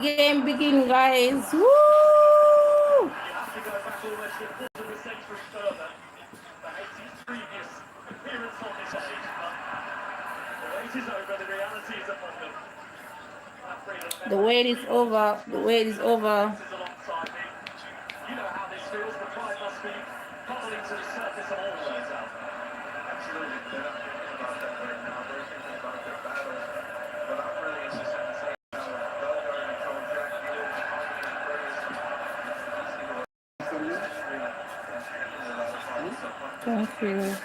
Game begin, guys. Woo! You have to go back almost a quarter of a century further for Haiti's previous appearance on this stage. But the wait is over, the reality is upon them. The wait is over. The wait is over. Alongside me. You know how this feels. The pride must be bubbling to the surface of all those out. Absolutely. They're not thinking about that right now. They're thinking about their battle. But I'm really interested to see how Bellegarde and Joe Jack deal with Harmony and Curtis. Thank you.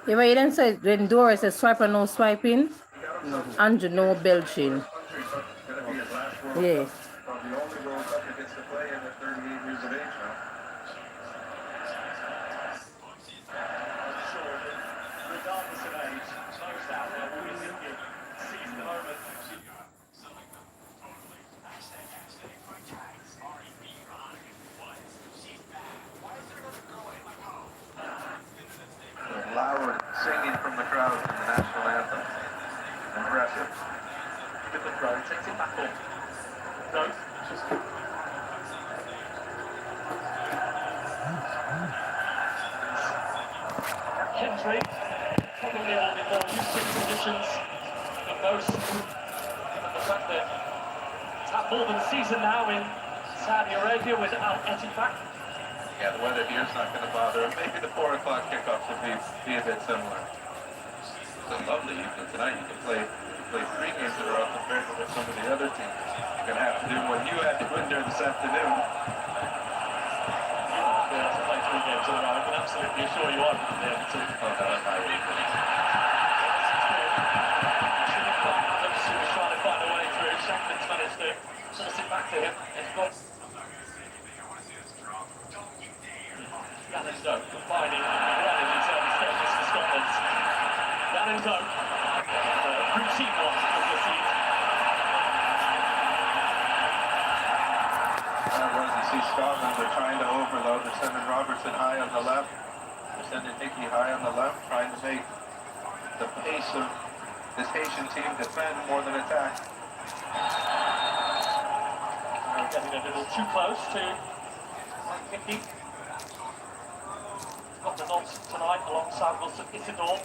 Yeah, but you didn't say when Dora says swipe or no swiping, Andrew no belching. Yeah. Loud singing from the crowd in the national anthem. Impressive. With the throw, takes it back up. No, just Kendry, probably on the more used to conditions than most. And the fact that it's had more than a season now in Saudi Arabia with Al Ettifaq. Yeah, the weather here is not going to bother him. Maybe the 4 o'clock kickoffs will be a bit similar. It's a lovely evening tonight. You can play 3 games in a row compared to what some of the other teams are going to have to do what you had to do during this afternoon. Yeah, to play 3 games in a row. I can absolutely assure you I wouldn't be able to. Oh, that was my evening. Adams was trying to find a way through. Shanklin's managed to force it back to him. It's got Gannon Doak providing relatively early stages for Scotland. Gannon Doak, routine one of the season. You see Scotland, they're trying to overload. They're sending Robertson high on the left. They're sending Hickey high on the left, trying to make the pace of this Haitian team defend more than attack. Getting a little too close to Hickey. Got the nod tonight alongside Wilson Isidore.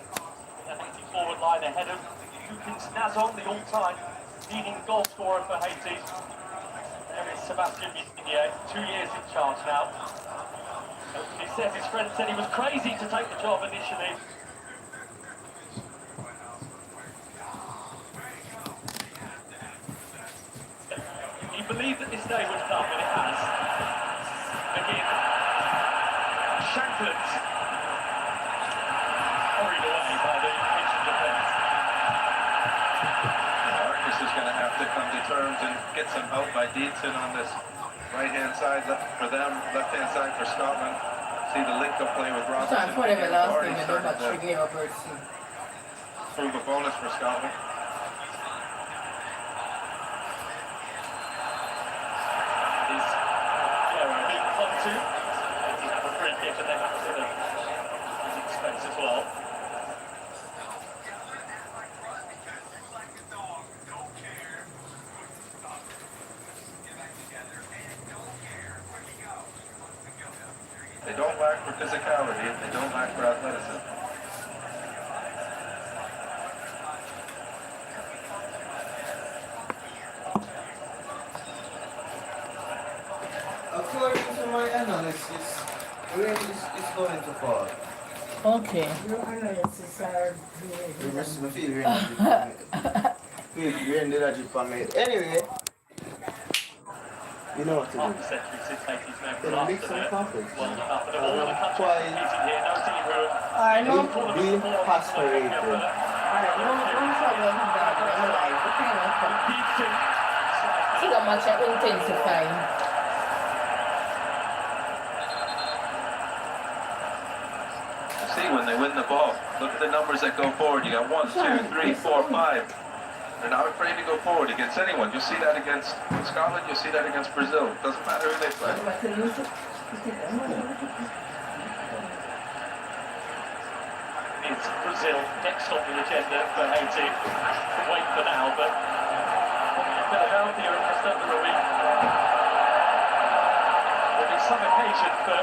The Haiti forward line ahead of Lukins Nazon, the all-time leading goal scorer for Haiti. There is Sebastian Vignier, 2 years in charge now. He says his friend said he was crazy to take the job initially. He believed that this day would come, and it has. Again, Shankland hurried away by the Haitian defence. Marcus is going to have to come to terms and get some help by Deedson on this right-hand side for them, left-hand side for Scotland. See the link-up play with Robertson. Already started to prove a bonus for Scotland. As well. They don't lack for physicality, they don't lack for athleticism. According to my analysis, the rain is going to fall. Okay. The rest of the field rain did not for me. Anyway, you know what to do. Half a century since Haiti's name Then mix some coffee. Well, after all the countries competing here, no team who I know. Be aspirated. Alright, no problem. competes Sebastian. See that much intensifying. See, when they win the ball, look at the numbers that go forward. You got 1, 2, 3, 4, 5. They're not afraid to go forward against anyone. You'll see that against Scotland. You'll see that against Brazil. Doesn't matter who they play. It's Brazil next on the agenda for Haiti. Wait for now, but Philadelphia in just under a week. There'll be some occasion for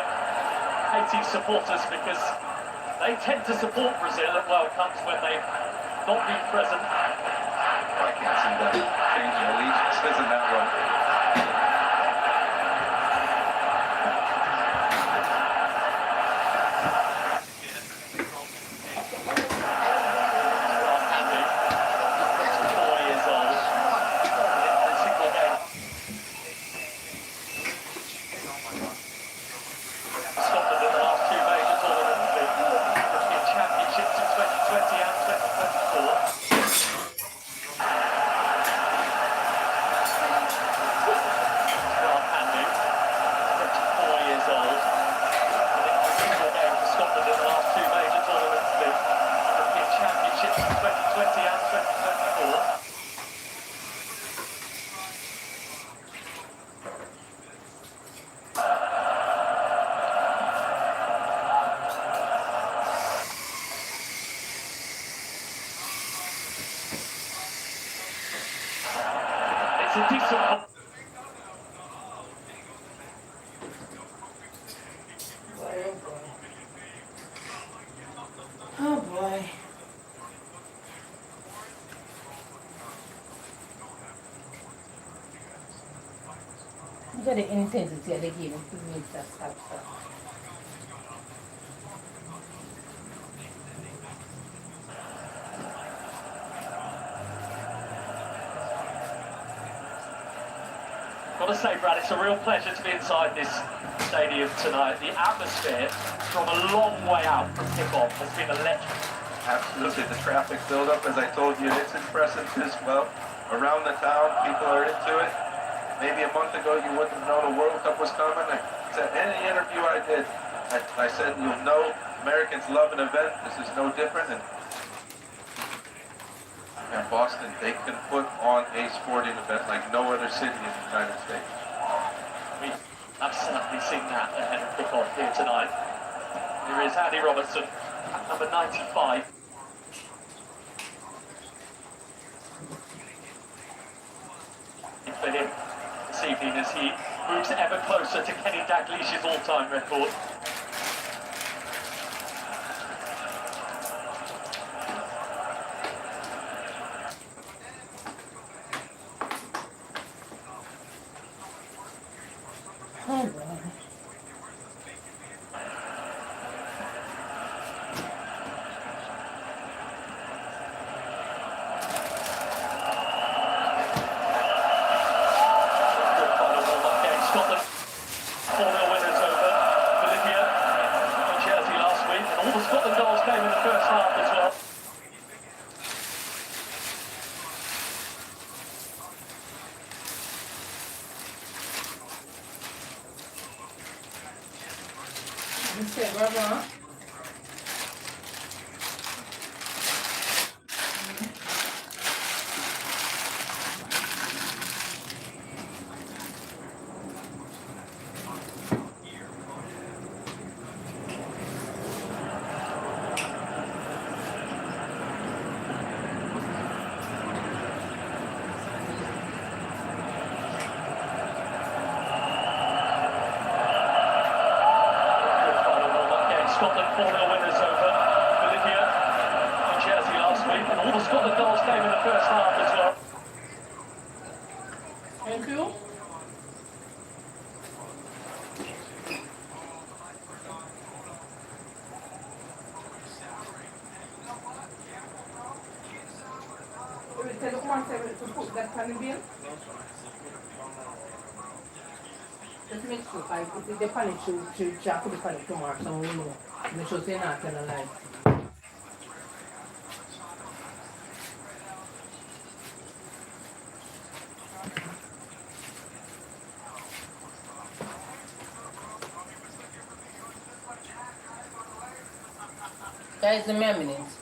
Haiti supporters because they tend to support Brazil at World Cups when they've not been present. I can't see that changing allegiances in that one. It's a decent. Oh boy. Look at the intensity of the game. It makes us stop. Got to say, Brad, it's a real pleasure to be inside this stadium tonight. The atmosphere from a long way out from kickoff has been electric. Absolutely, the traffic buildup, as I told you, it's impressive as well. Around the town, people are into it. Maybe a month ago, you wouldn't have known a World Cup was coming. I said, any interview I did, I said, you'll know Americans love an event. This is no different. And Boston, they can put on a sporting event like no other city in the United States. We have certainly seen that ahead of kickoff here tonight. Here is Andy Robertson, at number 95. For him this evening as he moves ever closer to Kenny Dalglish's all-time record. Oh boy. Scotland 4-0 winners over Bolivia in Jersey last week, and all the Scotland goals came in the first half as well. Brother. Scotland 4-0 winners over Bolivia in Jersey last week, and all the Scotland goals came in the first half as well. Thank you. Just make sure, like, if the panic should check the panic tomorrow, so we know. Make sure they're not gonna lie. That is the minutes.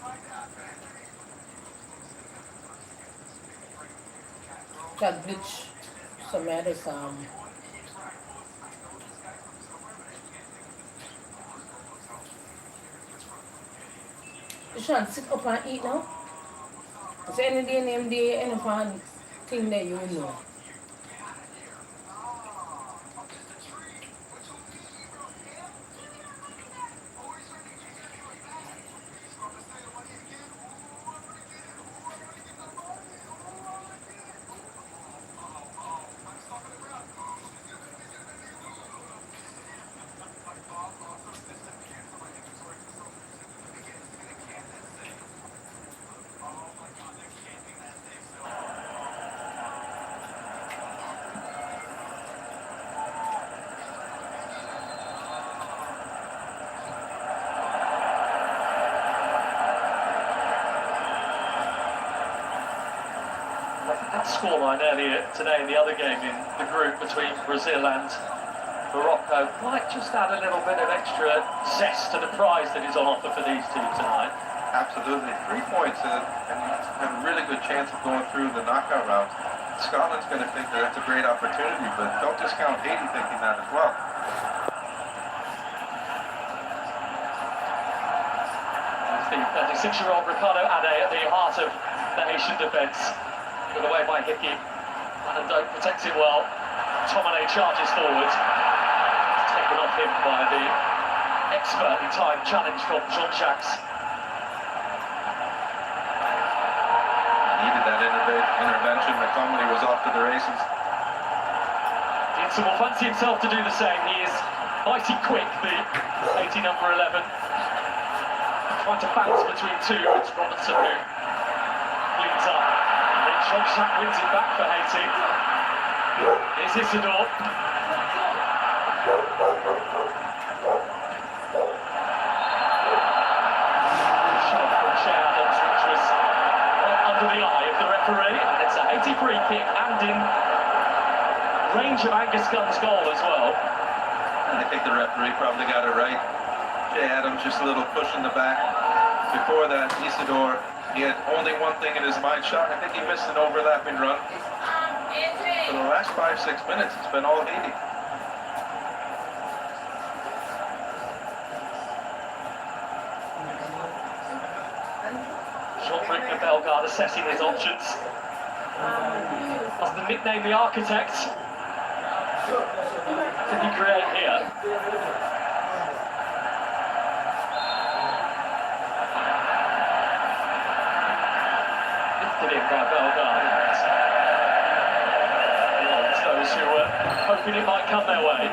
That glitch. Some others you should sit up and eat now. Is any day name day any fun thing that you know? That scoreline earlier today in the other game in the group between Brazil and Morocco might just add a little bit of extra zest to the prize that is on offer for these two tonight. Absolutely. 3 points and a really good chance of going through the knockout round. Scotland's going to think that that's a great opportunity, but don't discount Haiti thinking that as well. The 36-year-old Ricardo Ade at the heart of the Haitian defence. Put away by Hickey. Anando protects it well. Tomine charges forward. Taken off him by the expertly timed challenge from Jean-Jacques. Needed that intervention. McComley was off to the races. Dinson will fancy himself to do the same. He is mighty quick, the 80 number 11. Trying to bounce between two. It's Robertson who cleans up. Jean-Jacques wins it back for Haiti. Here's Isidore. Shot from Shea Adams, which was under the eye of the referee. And it's a Haiti free kick and in range of Angus Gunn's goal as well. I think the referee probably got it right. Shea Adams just a little push in the back. Before that, Isidore, he had only one thing in his mind shot. I think he missed an overlapping run. For the last 5-6 minutes, it's been all Haiti. Jean-Brick de Bellegarde assessing his options. As the nickname the architect. What did he create here? In by Bellegarde. It's those who were hoping it might come their way.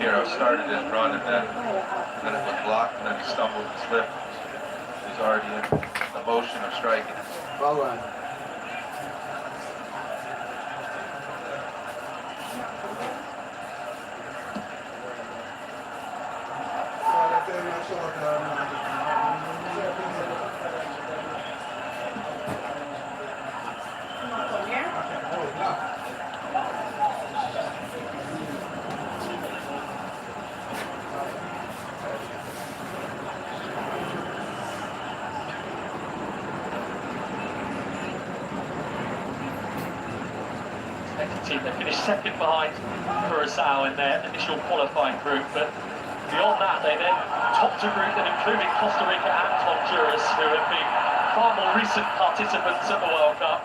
Hero started his run and then it was blocked and then he stumbled and slipped. He was already in the motion of striking. Well done. They finished second behind Curacao in their initial qualifying group, but beyond that they then topped a group that included Costa Rica and Honduras, who have been far more recent participants at the World Cup.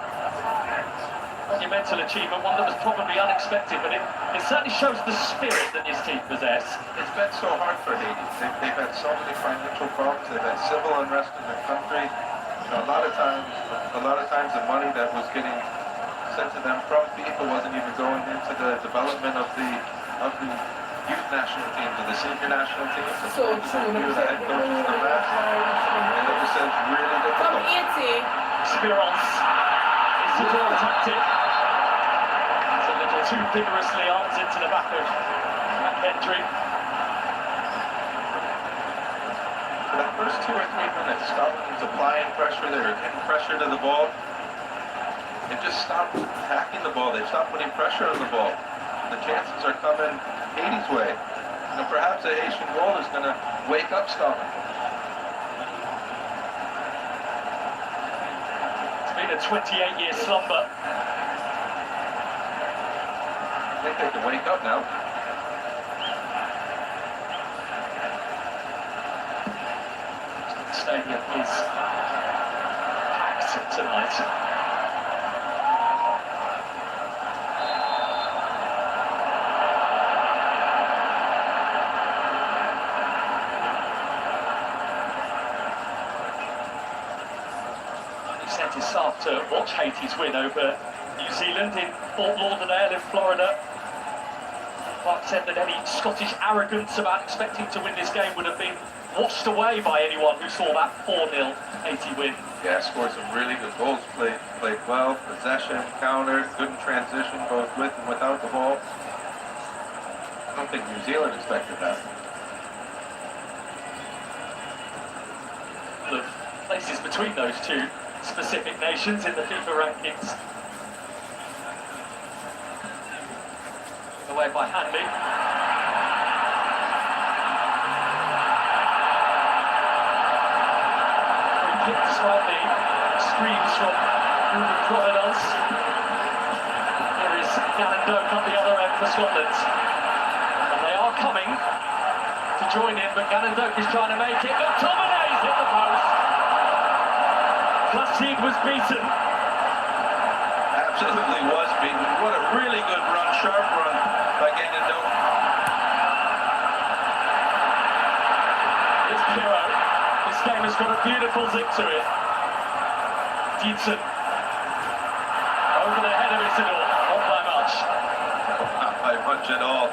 Monumental achievement, one that was probably unexpected, but it certainly shows the spirit that his team possess. It's been so hard for Haiti. They've had so many financial problems. They've had civil unrest in their country. You know, a lot of times the money that was getting sent to them from FIFA wasn't even going into the development of the youth national teams or the senior national teams. So true. The head coaches, the rest, and it was really difficult. Experience is the ball tactic. It's a little too vigorously arms into the back of Hendry. For that first 2 or 3 minutes, Scotland was applying pressure. They were getting pressure to the ball. They just stopped attacking the ball. They stopped putting pressure on the ball. The chances are coming Haiti's way. And perhaps a Haitian goal is going to wake up Scotland. It's been a 28-year slumber. I think they can wake up now. The stadium is packed tonight. He sent his staff to watch Haiti's win over New Zealand in Fort Lauderdale in Florida. Clark said that any Scottish arrogance about expecting to win this game would have been washed away by anyone who saw that 4-0 Haiti win. Yeah, scored some really good goals, played well, possession, counters, good in transition, both with and without the ball. I don't think New Zealand expected that. The places between those two specific nations in the FIFA rankings. Away by Hanley. Free kick despite the screams from Ruben Provenance. Here is Gannon at the other end for Scotland. And they are coming to join in, but Gannon is trying to make it. McTominay's hit the post. Placide was beaten. Absolutely was beaten. What a really good run, sharp run by Gannon. It's Pirro. This game has got a beautiful zip to it. Dietzen. Over the head of Isidore. Not by much. Not by much at all.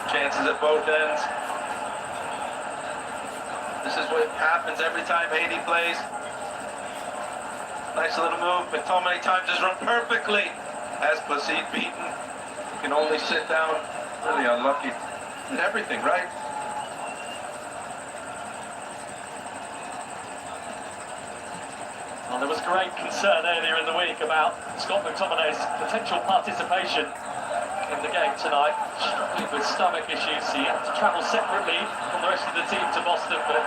Chances at both ends. This is what happens every time Haiti plays. Nice little move. McTominay times his run perfectly. Has Placide beaten. He can only sit down. Really unlucky. Did everything right. Well, there was great concern earlier in the week about Scott McTominay's potential participation in the game tonight. Struggling with stomach issues. He had to travel separately from the rest of the team to Boston, but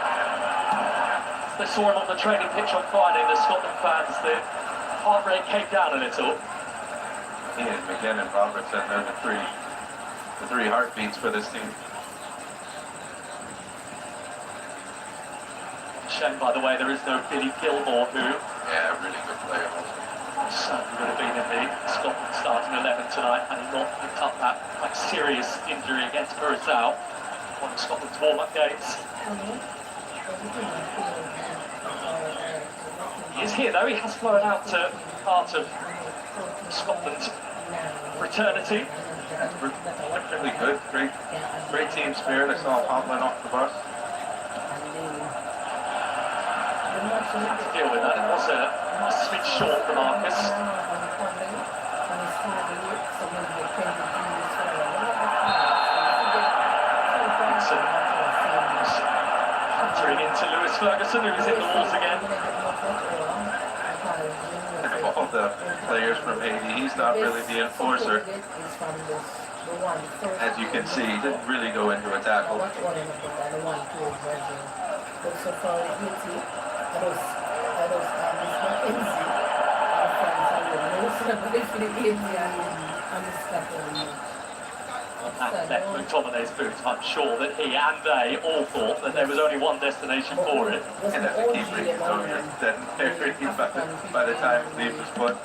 they saw him on the training pitch on Friday. The Scotland fans, the heart rate came down a little. Ian, McGinn and Robertson, they're the three heartbeats for this team. Shame, by the way, there is no Billy Gilmore, who Yeah, really good player. certainly would have been in the Scotland starting 11 tonight had he not picked up that quite serious injury against Curacao, one of Scotland's warm-up games. He is here though, he has flown out to part of Scotland's fraternity. Really good, great team spirit. I saw him hobbling off the bus. Had to deal with that, it was a smidge short for Marcus. Entering into Lewis Ferguson, who is in the walls again. All the players from Haiti, he's not really the enforcer. As you can see, he didn't really go into a tackle. And left McTominay's boot, I'm sure that he and they all thought that there was only one destination for it. And as a keeper, you know you're dead and buried by the time he leaves his foot.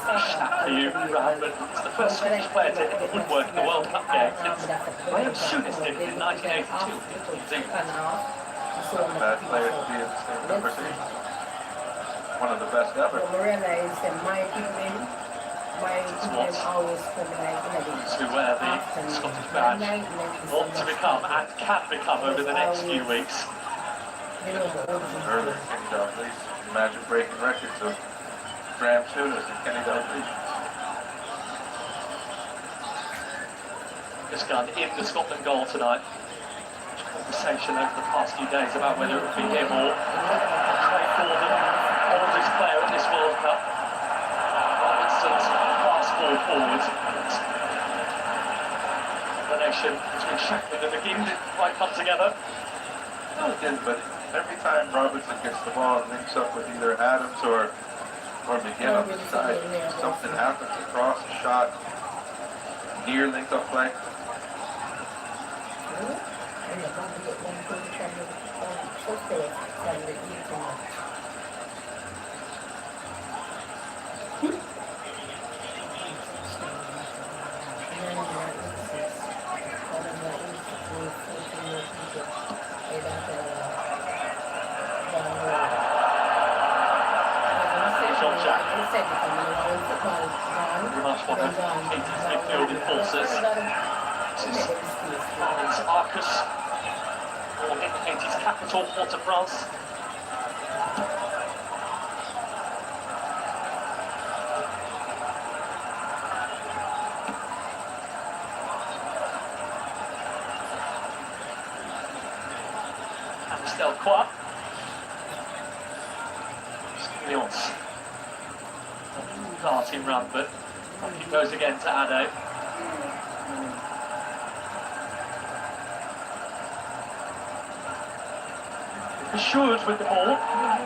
Shout to you, Rahman. It's the first Scottish player to hit the woodwork in the World Cup game since Graham Souness did in 1982. Bad player to be in the same conversation. One of the best ever. Who wear the Scottish badge want to become and can become over the next few weeks. Earlier, Kenny Dalglish. Imagine breaking records of Graham Souness and Kenny Dalglish. Just gone in the Scotland goal tonight. Conversation over the past few days about whether it would be him or Craig Gordon, oldest player at this World Cup. Robertson's fast ball forward. Shackman and McGinn didn't quite come together. No, it didn't, but every time Robinson gets the ball and links up with either Adams or McGinn on the side, something happens across a shot, near link-up play. Much one of Haiti's midfield enforcers. This is Hans Arcus, born in Haiti's capital, Port-au-Prince. Delcroix. Nuance. Darting run, but he goes again to Ado. Assured with the ball.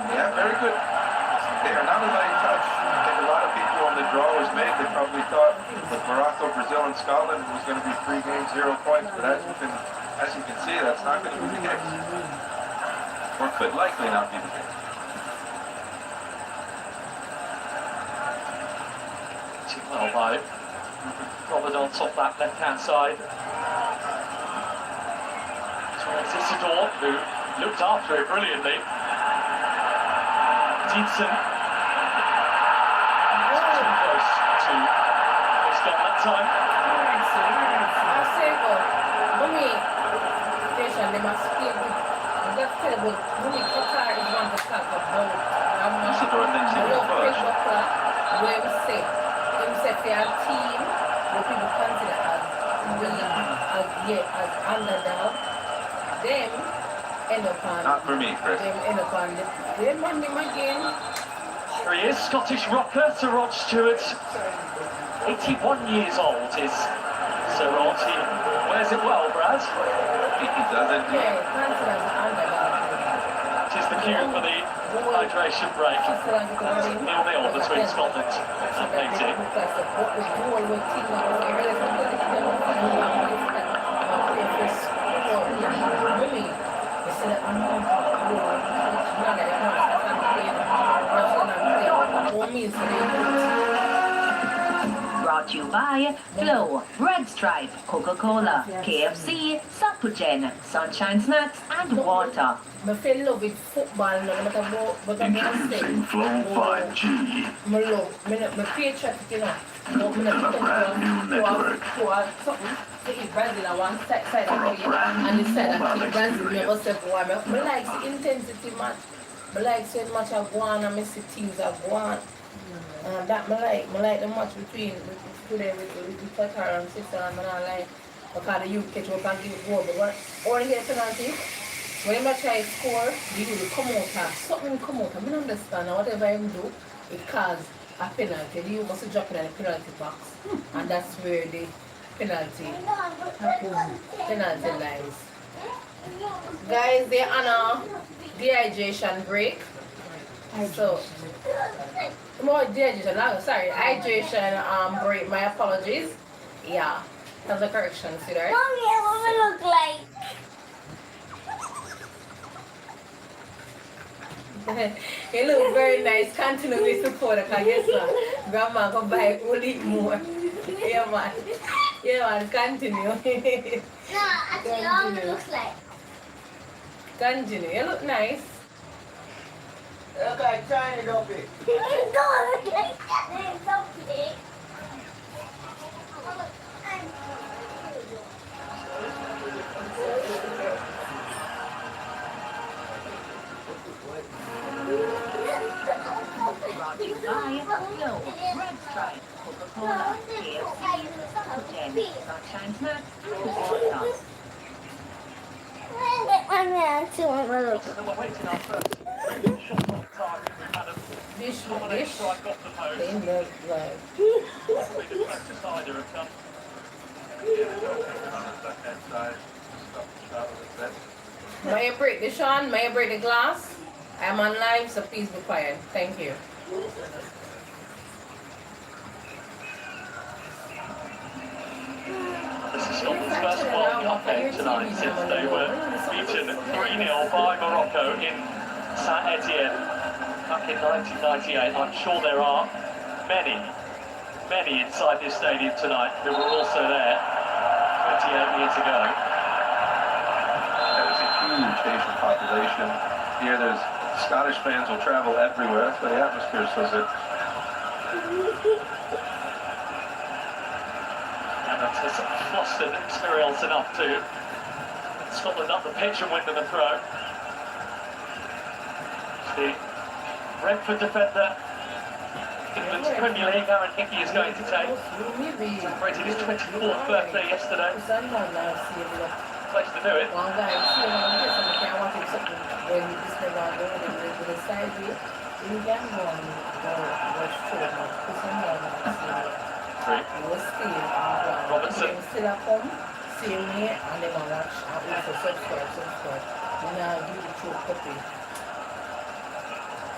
Yeah, very good. They are not a light touch. I think a lot of people when the draw was made, they probably thought with Morocco, Brazil, and Scotland it was going to be 3 games, 0 points. But as you can see, that's not going to be the case. Or could likely not be the case. Well, by Providence off that left-hand side. Towards Isidore, who looked after it brilliantly. Dietzen. Too close to Scott that time. Isidore thinks he was pushed. If they are team, what people consider as weak, as underdog, them end up on. Not for me, Chris. Them end up on them on them again. Here he is, Scottish rocker, Sir Rod Stewart. 81 years old is Sir Rod. He wears it well, Brad. He doesn't. Yeah, considered as an underdog. It is the cue for the hydration break. 0-0 between Scotland and Haiti. Brought to you by Glow, Red Stripe, Coca-Cola, KFC, Sapugen, Sunshine Snacks, and water. I fell in love with football, no matter what I'm Introducing Flow 5G. I love, my patriotic, you know. To eat Brazil on one side of the and the side that keep Brazil never step warm. I like the intensity match. I like so much of one and I see teams of one. That I like the match between today with Qatar and Switzerland and I like because the youth catch up and give goal. But or get penalty. Whenever I try to score, the youth come out something come out. I don't understand whatever I do, it causes a penalty. The youth must drop it in the penalty box. And that's where the penalty lies. Guys, they honor dehydration break. So more dehydration, sorry, hydration break, my apologies. Yeah. That's a correction, see right? Mommy, what do I look like? You look very nice. Continue with support. Because guess what? Grandma can buy only more. Yeah, man. Yeah, man. Continue. No, actually, all it looks like. Continue. You look nice. Look like China dumpy. Don't look like that. Something. Brought to you by Glow, Red Stripe, Coca-Cola, KFC, Sapugen, Sunshine Snacks, and water. I'm actually want my look. So we're waiting our first shot on target. We've had a Dish. strike off the post. They look like. Possibly the practice either have come. On the left-hand side. break the Sean? May I break the glass? I'm on live, so please be quiet. Thank you. This is Scotland's first World Cup game tonight since they were beaten 3-0 by Morocco in Saint-Etienne back in 1998. I'm sure there are many inside this stadium tonight who were also there 28 years ago. There's a huge Haitian population. Here there's Scottish fans will travel everywhere. That's why the atmosphere is so good. And that's flustered Muriel's enough to Scotland up the pitch and win to the throw. The Brentford defender, England's Premier League, Aaron Hickey is going to take. Celebrated his 24th birthday yesterday. Place to do it. One guy, see him on this, and I want him something when he just never go with the side way. You can go on go straight, but put some down and see it. He was still Robertson. Still at home, same way, and then I watch and also subscribe. Then I give the truth copy.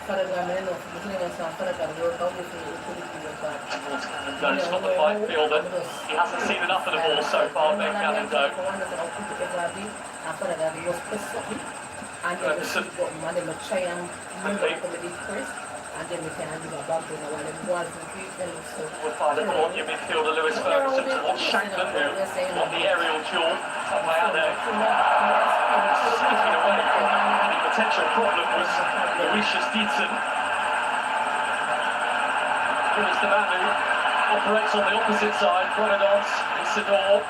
Father God, I know if you know Father God, work out with me, put it in your back. It's not the fight fielder. He hasn't seen enough of the ball so far, Ben Cannondale. And then we shoot button, and then we try and remember to come with first, and then we can give a back when I want to create them. So We'll find a ball, your midfielder Lewis Ferguson towards Shankland, who won the aerial duel somewhere out there. Sneaking away from any potential problem was Mauritius Dietzen. Here is the man who operates on the opposite side, Providence, Isidore.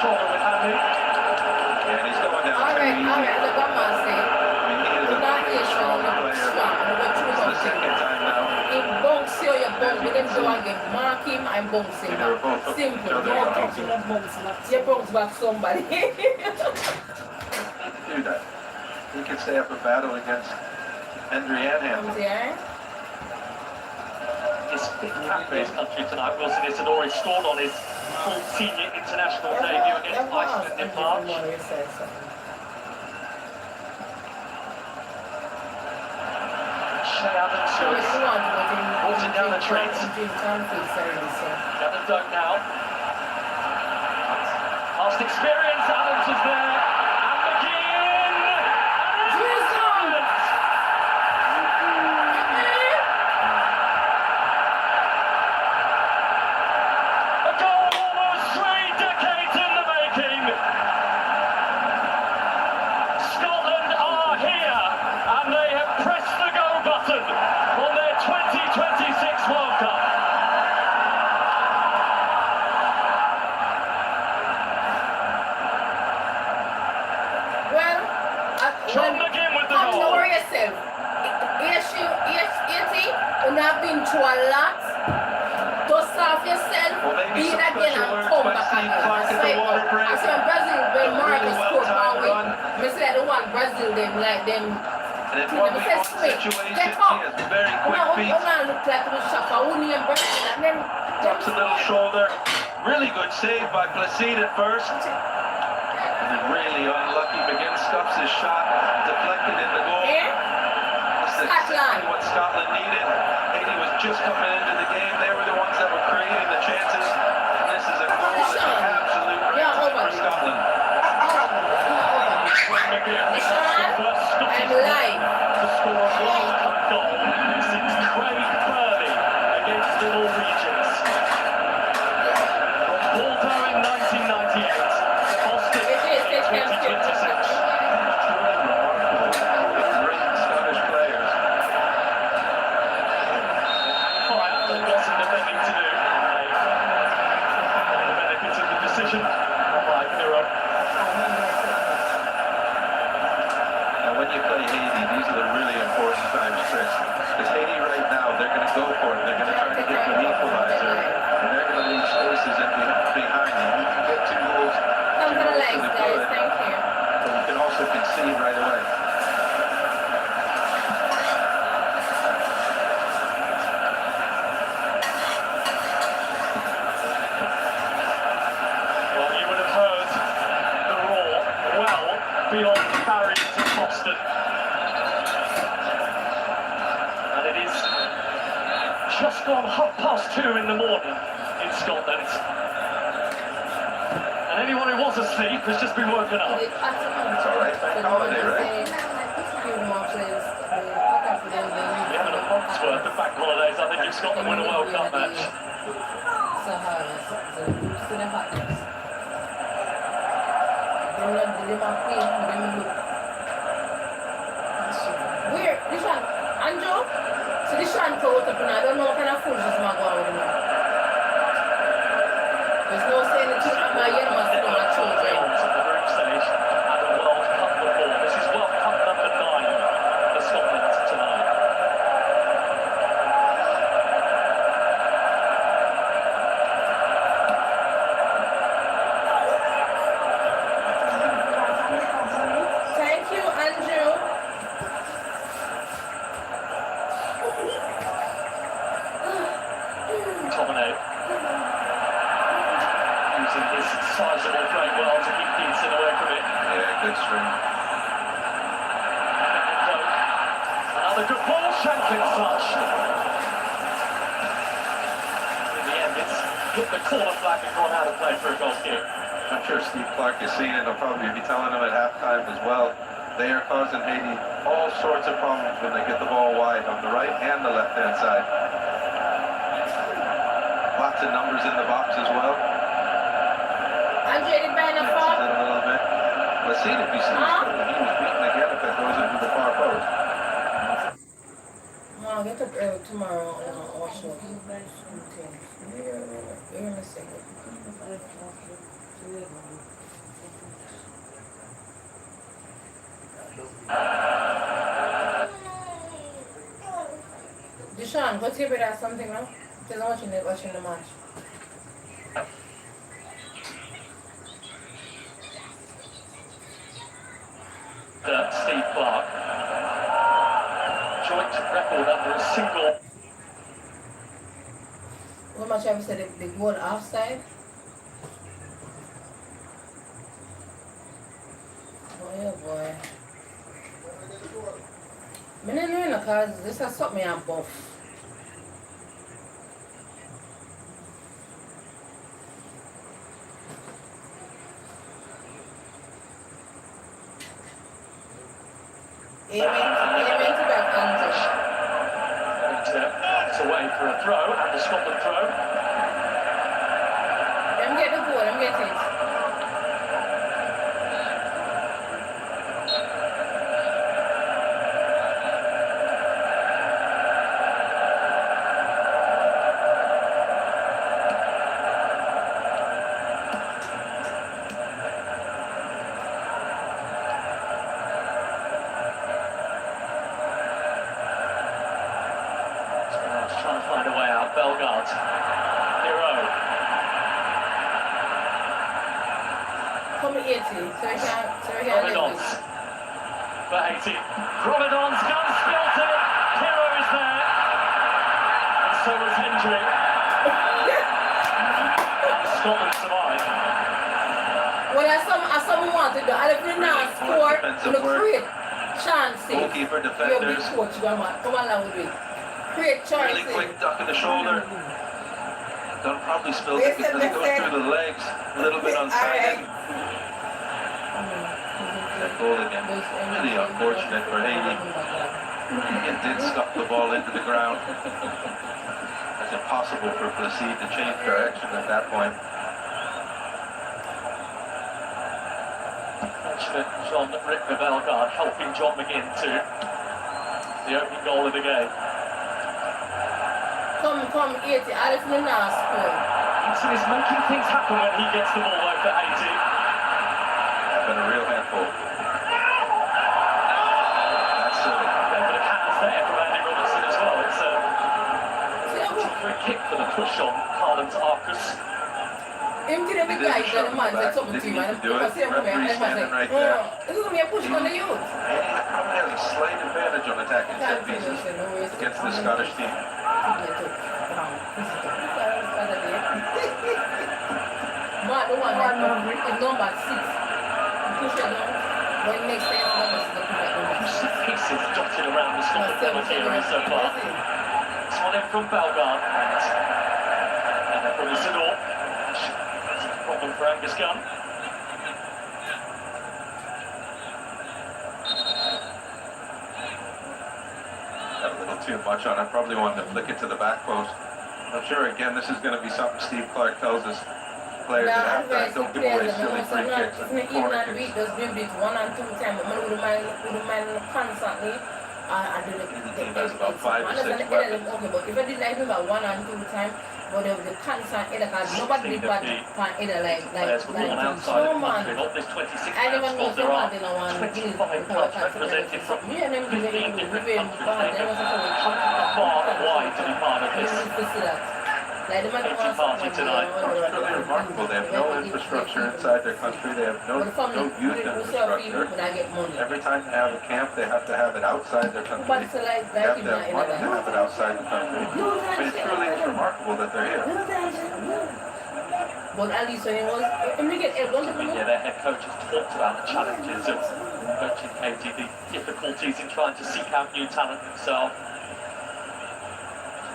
Shoulder with Hanley. Yeah, and he's going down. all right, look what I'm saying. I mean, he is We're not here a showing strong up player. swap. We're going It's the to second time now. If bounce you, you bounce, but then go and get mark him and bounce him They were back. both Simple. so they No were touching both- of bounce back. You bounce back somebody. Do that. He can stay up a battle against Andrian Ham. Yeah. His fifth cap for his country tonight. Wilson Isidore scored on his full senior international debut against Iceland in March. Shea Adams was walking down the trees. Got the dunk now. Past experience, Adams was there. And McGinn! And it's Scotland! A goal almost 3 decades in the making. Scotland are here, and they have pressed the go button on their 2026 World Cup. Well, John McGinn with the don't goal. worry yourself. Yes, you have been through a lot. Dust off yourself, Well, maybe beat some again special and work come by back Steve again. Clark at the water break. I saw Brazil when Marcus Really scored well-timed one run. way. I said the one Brazil them like them. And in one way off situation, Get he up. has very quick feet. One look like the shot. I wouldn't even Brazil and then Drops a little shoulder. Really good save by Placide at first. And then really unlucky. McGinn stuffs his shot. Deflected in the goal. Yeah. This is exactly what Scotland needed. Haiti was just coming into the game. They were the ones that were creating the chances. And this is a goal that's an absolute breakthrough for Scotland. McGinn, the first Scottish I'm live. to score a World Cup goal since Craig Burley against the Norwegians. From Bordeaux in 1998 to Boston in 2026. Great Scottish players. Fine, they've got some defending to do. The benefit of the decision by Miro. Now when you play Haiti, these are the really important times, Chris. Because Haiti right now, they're going to go for it. They're going to try to get the equalizer. And they're going to leave spaces in behind you. You can get 2 goals. Come to the legs, guys. Thank you. But you can also concede right away. Well, you would have heard the roar just gone 2:30 in the morning in Scotland. And anyone who was asleep has just been woken up. It's all right. Bank holiday, right? We haven't a month's worth of bank holidays. I think if Scotland win a World Cup match. Where? This one? Andrew? So this one closed up and I don't know what kind of food this man going with him. There's no saying it to my young man to my children. On to the group stage at the World Cup before. This is World Cup number 9 for Scotland tonight. Thank you, Andrew. Tomine using his sizable frame well to keep Deaton away from it. Yeah, good string. Another good ball, Shanklin's touch. In the end, it's hit the corner flag and gone out of play for a goal kick. I'm sure Steve Clark is seeing it. He'll probably be telling them at halftime as well. They are causing Haiti all sorts of problems when they get the ball wide on the right and the left-hand side. Lots of numbers in the box as well. Andrew, the banner Mixes for? it a little bit. Let's see if he sees something. He was beaten again if it goes into the far post. I'll get up early tomorrow and I'll wash up. Wait a second. Deshaun, go take it out something now? Because I'm watching the match. Steve Clark. Joint record under a single. What much have you said? The goal offside? Oh boy. I don't know because this has something I'm buff. Amen to that Andrew. It's away for a throw, and the Scotland throw. Let me get the goal, let me get it. Trying to find a way out. Bellegarde. Hero. Come here, T. So we can Providence. For Haiti. Providence gun spills it. Hero is there. And so was Hendry. Scotland survived. Well, as someone wanted to do, I don't know score to the create chances. Goalkeeper, You'll be defenders. coach, come along with me. Create chances. Really quick duck in the shoulder. Don't probably spill it because it goes through the legs. A little bit unsighted. That goal again. Really unfortunate for Haiti. It did stuff the ball into the ground. It's impossible for Placide to change direction at that point. Fortunate John Rick Bellegarde helping John McGinn to the opening goal of the game. Come, 80. I don't know score. Eaton is making things happen when he gets the ball out for Haiti. Been a real handful. That's silly. A bit of hands there from Andy Robertson as well. It's a free kick for the push on Carlin's Arcus. Him to the big guys and the man said something to him and because him come here and the man said, this is going to be a push on the youth. Haiti probably has a slight advantage on attacking set pieces against the Scottish team. Mark the one that number 6. Push it down. When next day, number 6. Pieces dotted around the Scotland here so far. one in from Bellegarde. And then from Isidore. It's a problem for Angus Gunn. Got a little too much on it. Probably wanted to flick it to the back post. I'm sure, again, this is going to be something Steve Clark tells us players at halftime. Don't give away silly free kicks and corner kicks. Just do this 1 and 2 times, but I wouldn't mind constantly. I do the He has about 5 or 6 weapons. Okay, but if I did like about 1 and 2 times, but the constant either because nobody did bad either like Players were born outside no the man. country, not this 26 I never know spot. There are somebody in one 25 clubs represented from 15 different countries. Far and wide to be part of this Haiti party tonight. It's really remarkable. They have no infrastructure inside their country. They have no youth infrastructure. Every time they have a camp, they have to have it outside their country. They have to have money to have it outside the country. I mean, it truly is remarkable that they're here. But at least when it was, Yeah, their head coach has talked about the challenges of coaching Haiti, the difficulties in trying to seek out new talent himself.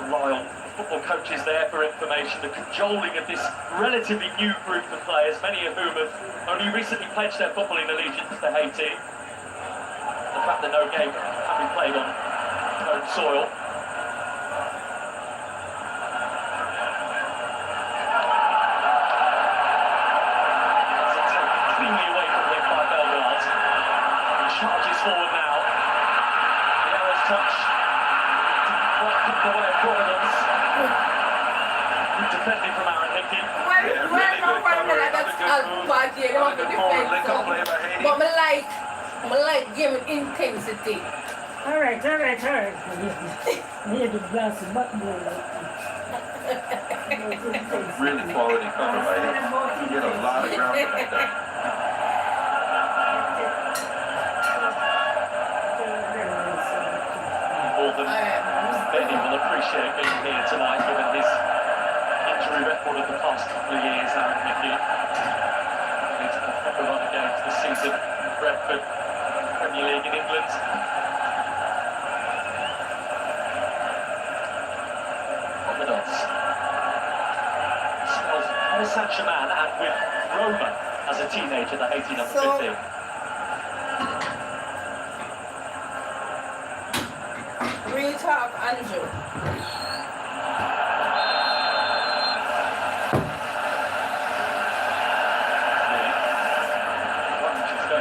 Rely on football coaches there for information, the cajoling of this relatively new group of players, many of whom have only recently pledged their footballing allegiance to Haiti. The fact that no game can be played on home soil. It's taken cleanly away from him by Bellegarde. He charges forward now. The arrow's touch. Right in the way of Providence. Defending from Aaron Hickey. But I like giving intensity. Alright. Need to glass of button. Really quality cover by him. He did a lot of ground for that guy. Benny will appreciate being here tonight, given his injury record of the past couple of years. Aaron Hickey needs a couple of other games this season in Brentford, Premier League in England. On the dots. Spells Paris Saint-Germain and with Roma as a teenager, the Haiti number 15. Real talk, Andrew.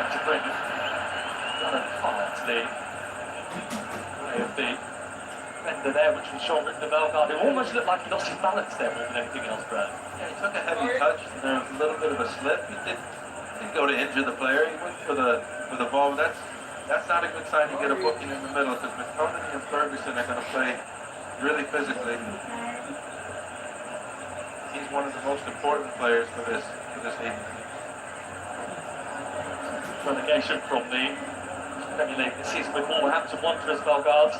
To bring another fire to the way of the defender there, which was Sean Richter Bellegarde, who almost looked like he lost his balance there more than anything else, Brad. Yeah, he took a heavy touch, and there was a little bit of a slip. He didn't go to injure the player. He went for the ball. That's not a good sign to get a booking in the middle, because McTominay and Ferguson are going to play really physically. He's one of the most important players for this Haiti team. Relegation from the Premier League this season with Wolverhampton Wanderers, Bellegarde.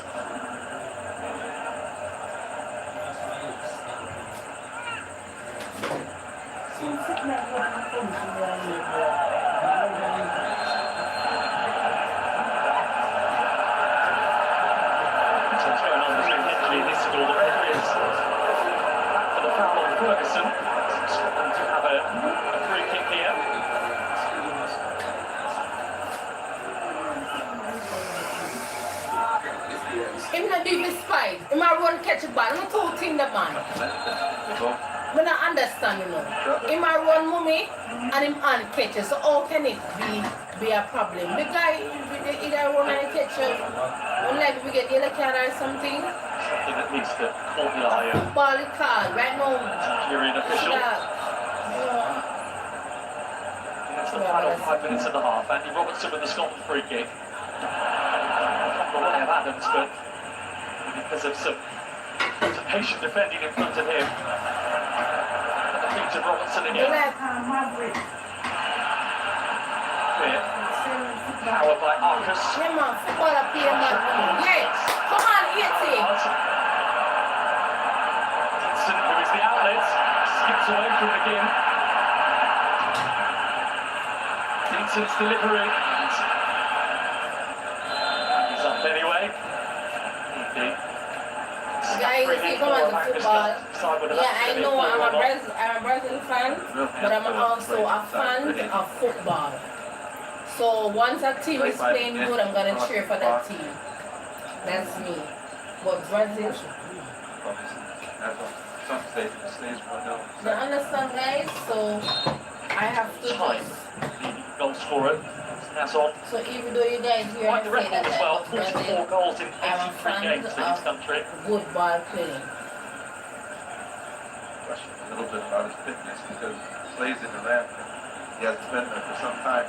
What's going on between Hindley and Isidore? The referee is back for the foul on Ferguson. Scotland to have a free kick here. Him not do this fight. Him a run catch a ball. I'm not talking that man. I don't understand, you know. Him a run mummy and him on catches. So how can it be a problem? The guy either run and catch like we get yellow card or something. Something that needs to caught the eye of Ball card right now. Nigerian official. It's the final 5 minutes of the half. Andy Robertson with the Scotland free kick. From the way of Adams, but because of some patient defending in front of him. The feet of Robertson again. Clear. Powered by Arcus. Yeah, man, football up here, man. Yes, come on, Haiti. Dixon, who is the outlet, skips away from the game. Dixon's delivery. He's up anyway. Guy I see come on to football. Yeah, I know I'm a Brazil fan, but I'm also a fan of football. So once a team is playing good, I'm gonna cheer for that team. That's me. But Brazil. You understand, guys? So I have to just. Goal scorer. That's on. So even though you guys hear Quite me the say record that as well. I 44 goals in I'm a 83 fan games for this of country. good ball playing. Question a little bit about his fitness because he plays in the ramp. He hasn't been there for some time.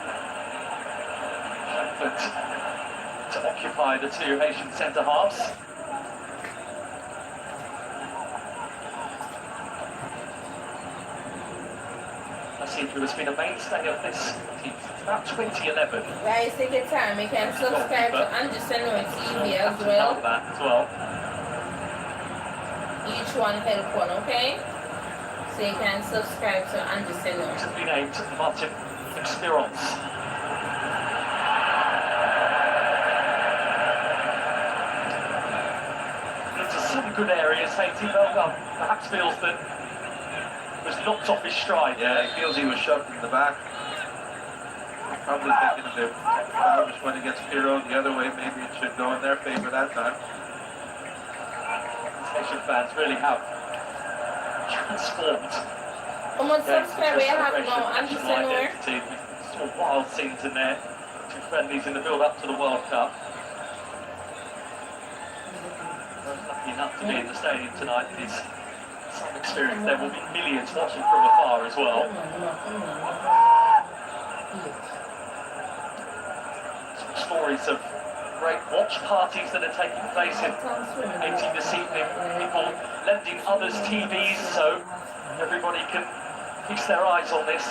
But to occupy the two Haitian centre halves. Who has been a mainstay of this team since about 2011. Guys, take your time. You can subscribe to Anderson TV as well. Each one help one, okay? So you can subscribe to Anderson. It's been named Martin Experience. Into some good areas, Haiti perhaps feels that was knocked off his stride. Yeah, he feels he was shoved in the back. Probably thinking if the foul just went against Pirro the other way, maybe it should go in their favor that time. Haitian fans really have transformed. How much subscribers you have now, Anderson? Some wild scenes in there. Two friendlies in the build-up to the World Cup. Lucky enough to be in the stadium tonight. It's some experience. There will be millions watching from afar as well. Some stories of great watch parties that are taking place in Haiti this evening. People lending others TVs so everybody can feast their eyes on this.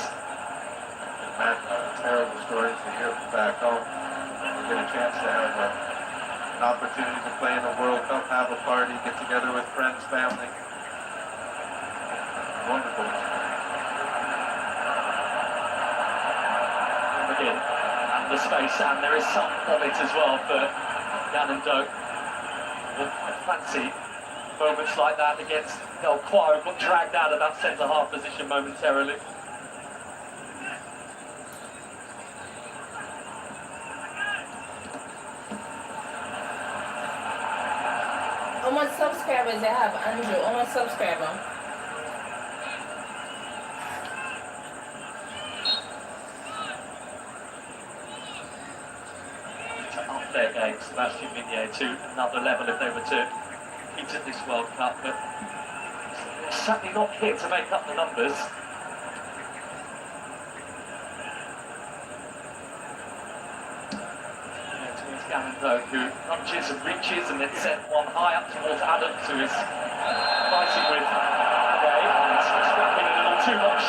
Man, terrible stories to hear from back home. We get a chance to have an opportunity to play in the World Cup, have a party, get together with friends, family. Wonderful. Again, and the space, and there is some of it as well for Jan and Doak. I fancy moments like that against Del Quo, got dragged out of that centre-half position momentarily. How much subscribers you have, Andrew? How much subscribers? Their game, Sebastian Minier, to another level if they were to compete at this World Cup, but they're certainly not here to make up the numbers. Towards Gallando, who lunges and reaches and then sent one high up towards Adams, who is fighting with Gay and scrapping a little too much.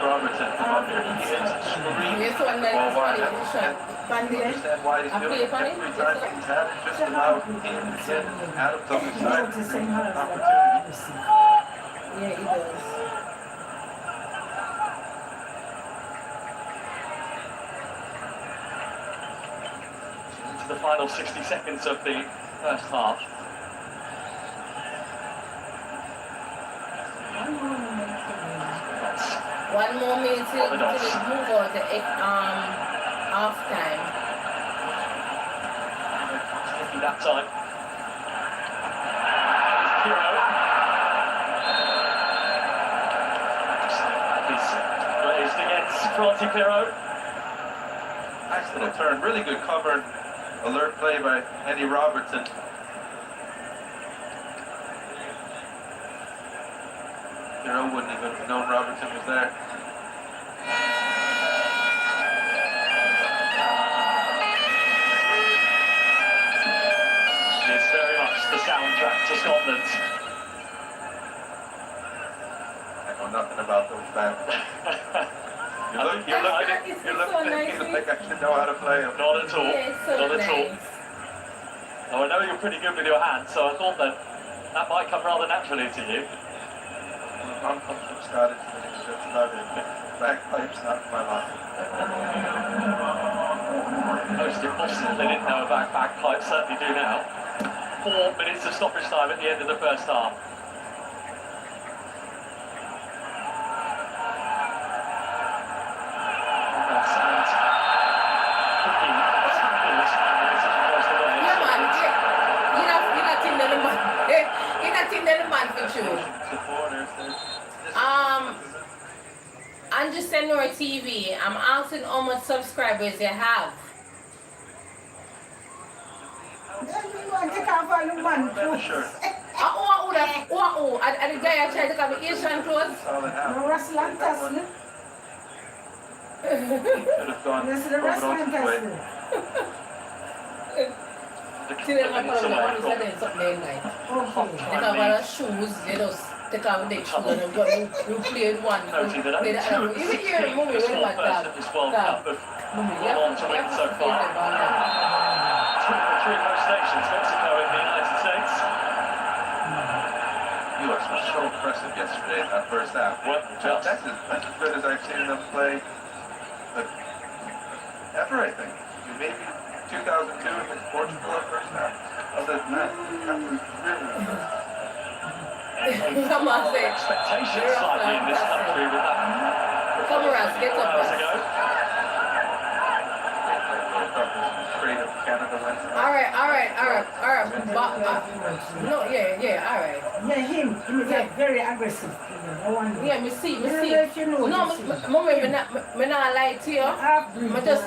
Robertson come up here. He hits and screams. Understand why he's doing it every time he's had it, just allow him to get Adams on his side to create an opportunity. Yeah, he does. Into the final 60 seconds of the first half. One more minute till it move on to half time. That time. Pirro. He's raised against Franti Pirro. Nice little turn, really good cover and alert play by Eddie Robertson. Pirro wouldn't even have known Robertson was there. It's very much the soundtrack to Scotland. I know nothing about those bands. You look at me like I should know how to play them. Not at all. Yeah, it's so Not at nice. all. Now, I know you're pretty good with your hands, so I thought that might come rather naturally to you. I'm from Scottish, that's about it. Bagpipes, not my life. Most in Boston, they didn't know about bagpipes, certainly do now. 4 minutes of stoppage time at the end of the first half. Andrew Senor TV, I'm asking how much subscribers you have. Sure. Are the guy trying to come Asian clothes? All it happened. No restaurant Tesla. Should have gone This is the over restaurant Ocean's Way. Tesla. See them like something like Okay. they have our shoes, they just take out the shoes and go you play one, Noting that play only the two other. Even here, existing mommy, first when four what first of this World Cup have mommy, gone on to win so far. Three host nations, Mexico and the United States. US was so impressive yesterday in that first half. Well, That's as good as I've seen them play ever, I think. Maybe 2002 against Portugal at first half. Other than that was really impressive. Come on, say. Expectations slightly in this country with that. Come around, get up. Hours ago. Creative Canada went. All right. No, yeah, all right. Yeah, him is like very aggressive. I wonder. Yeah, me see. If you know, No, mommy, me not lie to you. Me just.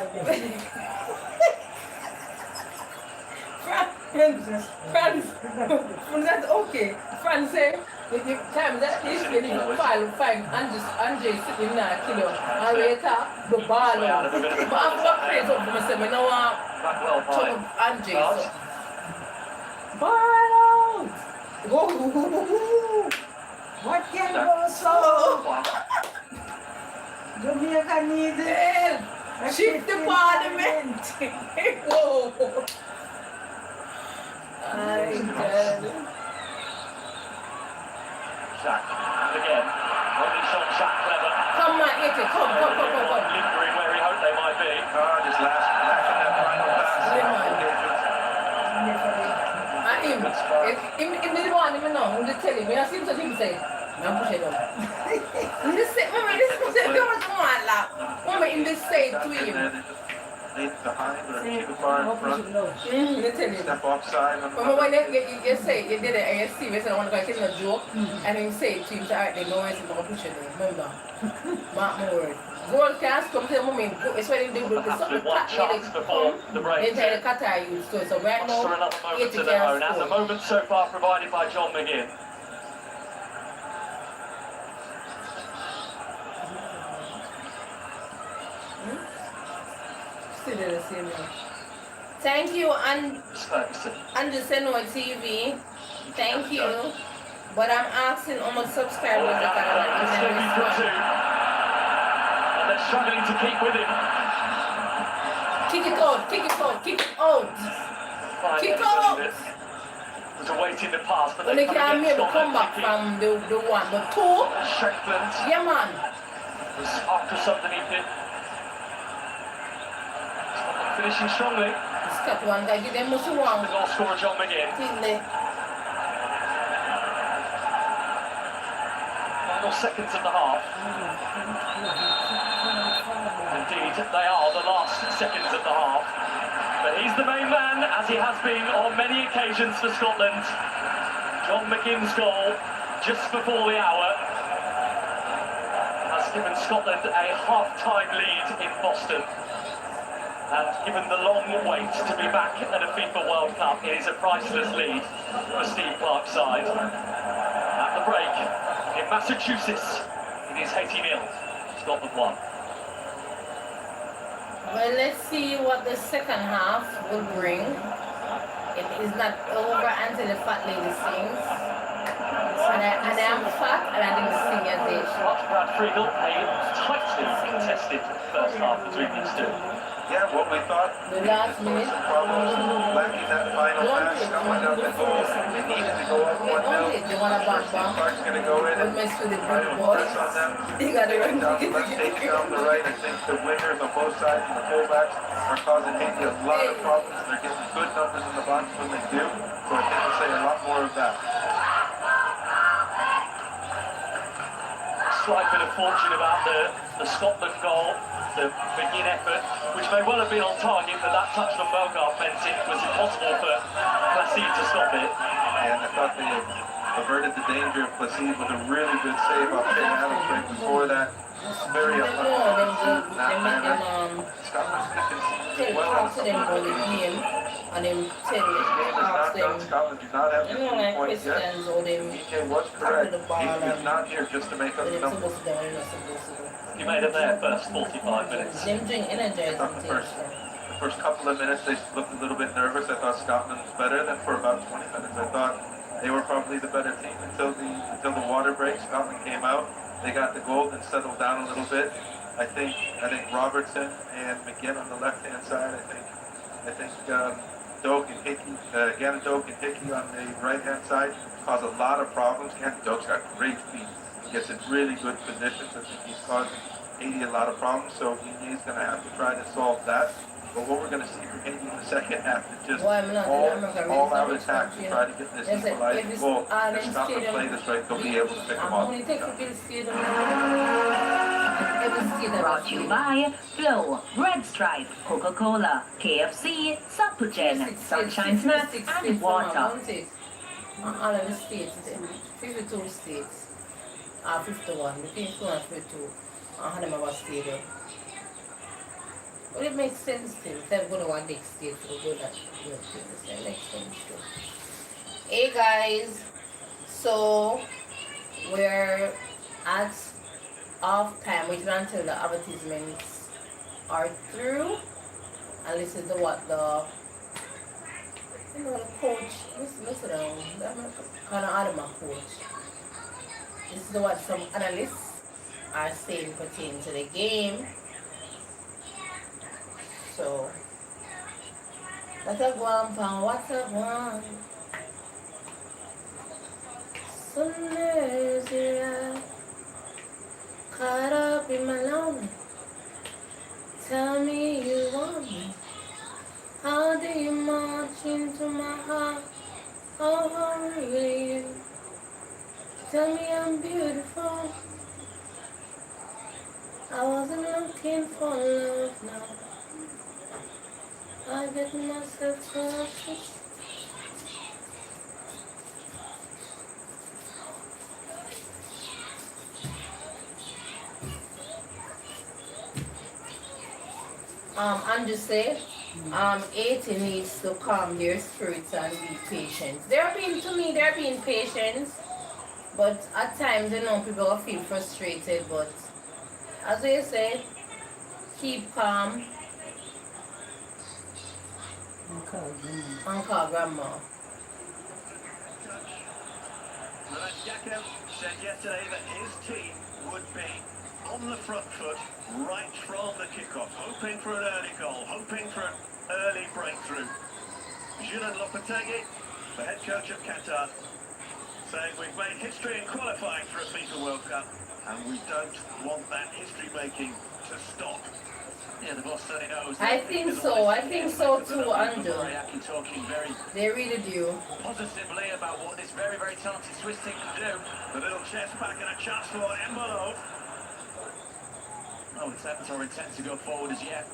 France, that's okay. France say, the time that is when you find Andre sitting there, kill you, and later, the ball. But I'm crazy of myself, I know I'm talking Andre. So. Ball out! what can go so? Jamaica needs it. Shift the parliament! Whoa! I did. Shaq, and again, only shot Shaq clever. Come on, Ike, come. Lingering where he hoped they might be. Just lashing that final pass. Him didn't want him now, he tell him, I see him say, I'm pushing him. Mama, in this say to him. Lead behind or too far in front. Step offside. Mama, when you say you did it and you see, I want to go kill a joke, and then say to him, alright, they know it's going to push it, remember? Mark my word. Goal cast come to the moment, it's when they do something one chance before the break. They tell the Qatar use to it, so right For now, another moment 80 to their own. can't At the score. moment so far provided by John McGinn. Still the same now. Thank you, Ferguson. Andrew Senor TV. Thank you. But I'm asking how much subscribers I got on It's going to be for two. And they're struggling to keep with him. Kick it out. Finally Kick out. it. Was awaiting the pass, but When they they can't make the comeback from the one, but two, Strickland yeah man. was after underneath it. Finishing strongly. Scott one guy, give them much The wrong. goal scorer John McGinn. Final seconds of the half. Indeed, they are the last seconds of the half. But he's the main man, as he has been on many occasions for Scotland. John McGinn's goal, just before the hour, has given Scotland a half-time lead in Boston. And given the long wait to be back at a FIFA World Cup, it is a priceless lead for Steve Clarke's side. At the break, in Massachusetts, it is Haiti 0, Scotland 1. Well, let's see what the second half will bring. It is not over until the fat lady sings. It's I'm fat and I didn't sing as they should. Archibald Friedel, a tightly contested first half between these two. Yeah, what we thought. The last minute. Some problems lacking that final pass. Scotland got the goal. They needed to go up 1-0. They want to bump Clark's going to go in and mess with the try to big boys. press on them. They got to run. Down the left, take down the right. I think the wingers on both sides and the fullbacks are causing Haiti a lot of problems. They're getting good numbers in the box when they do. So I think we'll say a lot more of that. Slight bit of fortune about the Scotland goal, the begin effort, which may well have been on target, but that touch from Bellegarde meant it was impossible for Placide to stop it. And I thought they averted the danger of Placide with a really good save off Shane Adams right before that. Very unlucky. Scotland's picking well on some And them tell This game is not done. Scotland do not have the 2 like points yet. Christians or them DK was correct. Haiti is not here just to make up the they're numbers. supposed to do, they're not supposed to do. You made it there first 45 minutes. Them drink energizing Not the things. first couple of minutes, they looked a little bit nervous. I thought Scotland was better. Then for about 20 minutes, I thought they were probably the better team until the water break. Scotland came out. They got the goal and settled down a little bit. I think Robertson and McGinn on the left-hand side. I think Doak and Hickey, Gannon Doak and Hickey on the right-hand side cause a lot of problems. Gannon Doak's got great feet. He gets in really good positions. I think he's causing Haiti a lot of problems. So he's going to have to try to solve that. But what we're going to see from Haiti in the second half is just all out attack to try to get this equalizing goal. If Scotland play this right, they'll be able to pick them off. Brought to you by Flow, Red Stripe, Coca-Cola, KFC, Suppugen, Sunshine Snacks, and water. All of the states, 52 states, 51, between 2 and 52, had them about stadium. But it makes sense still. They're going to one big state to go that things. It makes sense too. Hey guys, so we're at off time, which is until the advertisements are through. And this is the coach, listen down, kind of Adama coach. This is what some analysts are saying pertaining to the game. So, what's up, Grandpa? What's up, Juan? Sunday, caught up in my lonely. Tell me you want me. How do you march into my heart? How hungry are you? Tell me I'm beautiful. I wasn't looking for love now. I get myself touched. Andrew said, Haiti needs to calm their spirits and be patient. They're being patient, but at times, people will feel frustrated, but as I said, keep calm and call grandma. Jacob said yesterday that his team would be on the front foot right from the kickoff, hoping for an early goal, hoping for an early breakthrough. Julian Lopetegui, the head coach of Qatar, saying we've made history in qualifying for a FIFA World Cup and we don't want that history making to stop. Yeah, the boss certainly knows. I think so too, Andrew. They really do. Positively about what this very, very talented Swiss team can do. The little chest back and a chance for Embolo. No attempts or intent to go forward as yet.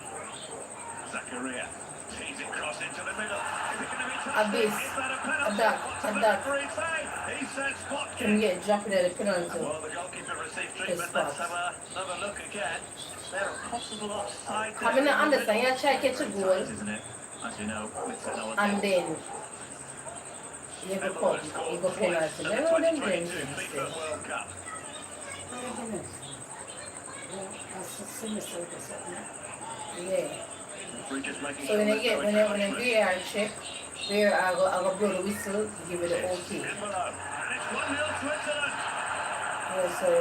Zakaria tees it cross into the middle. Is it going to be touched? Is that a penalty? He said spot kick. Can get dropped at the penalty. Well, the goalkeeper received treatment. Let's have another look again. Is there a possible offside? I mean, I understand. You try to catch a goal. Isn't it? As you know, and then you go penalty. You go penalty. They know them doing things. Yeah. So when they VAR check, I go blow the whistle, give it the okay. 1-0 Switzerland. Yes, sir.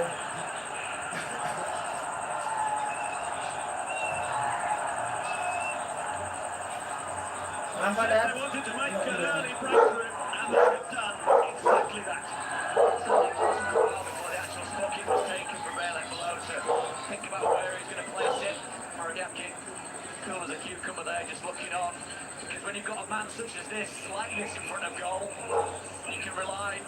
After They that, wanted to make an early breakthrough, and they have done exactly that. Certainly wasn't a while before the actual stock-in was taken from Bale below to think about where he's going to place it. Moriarty, cool as a cucumber there, just looking on. Because when you've got a man such as this, like this in front of goal, you can rely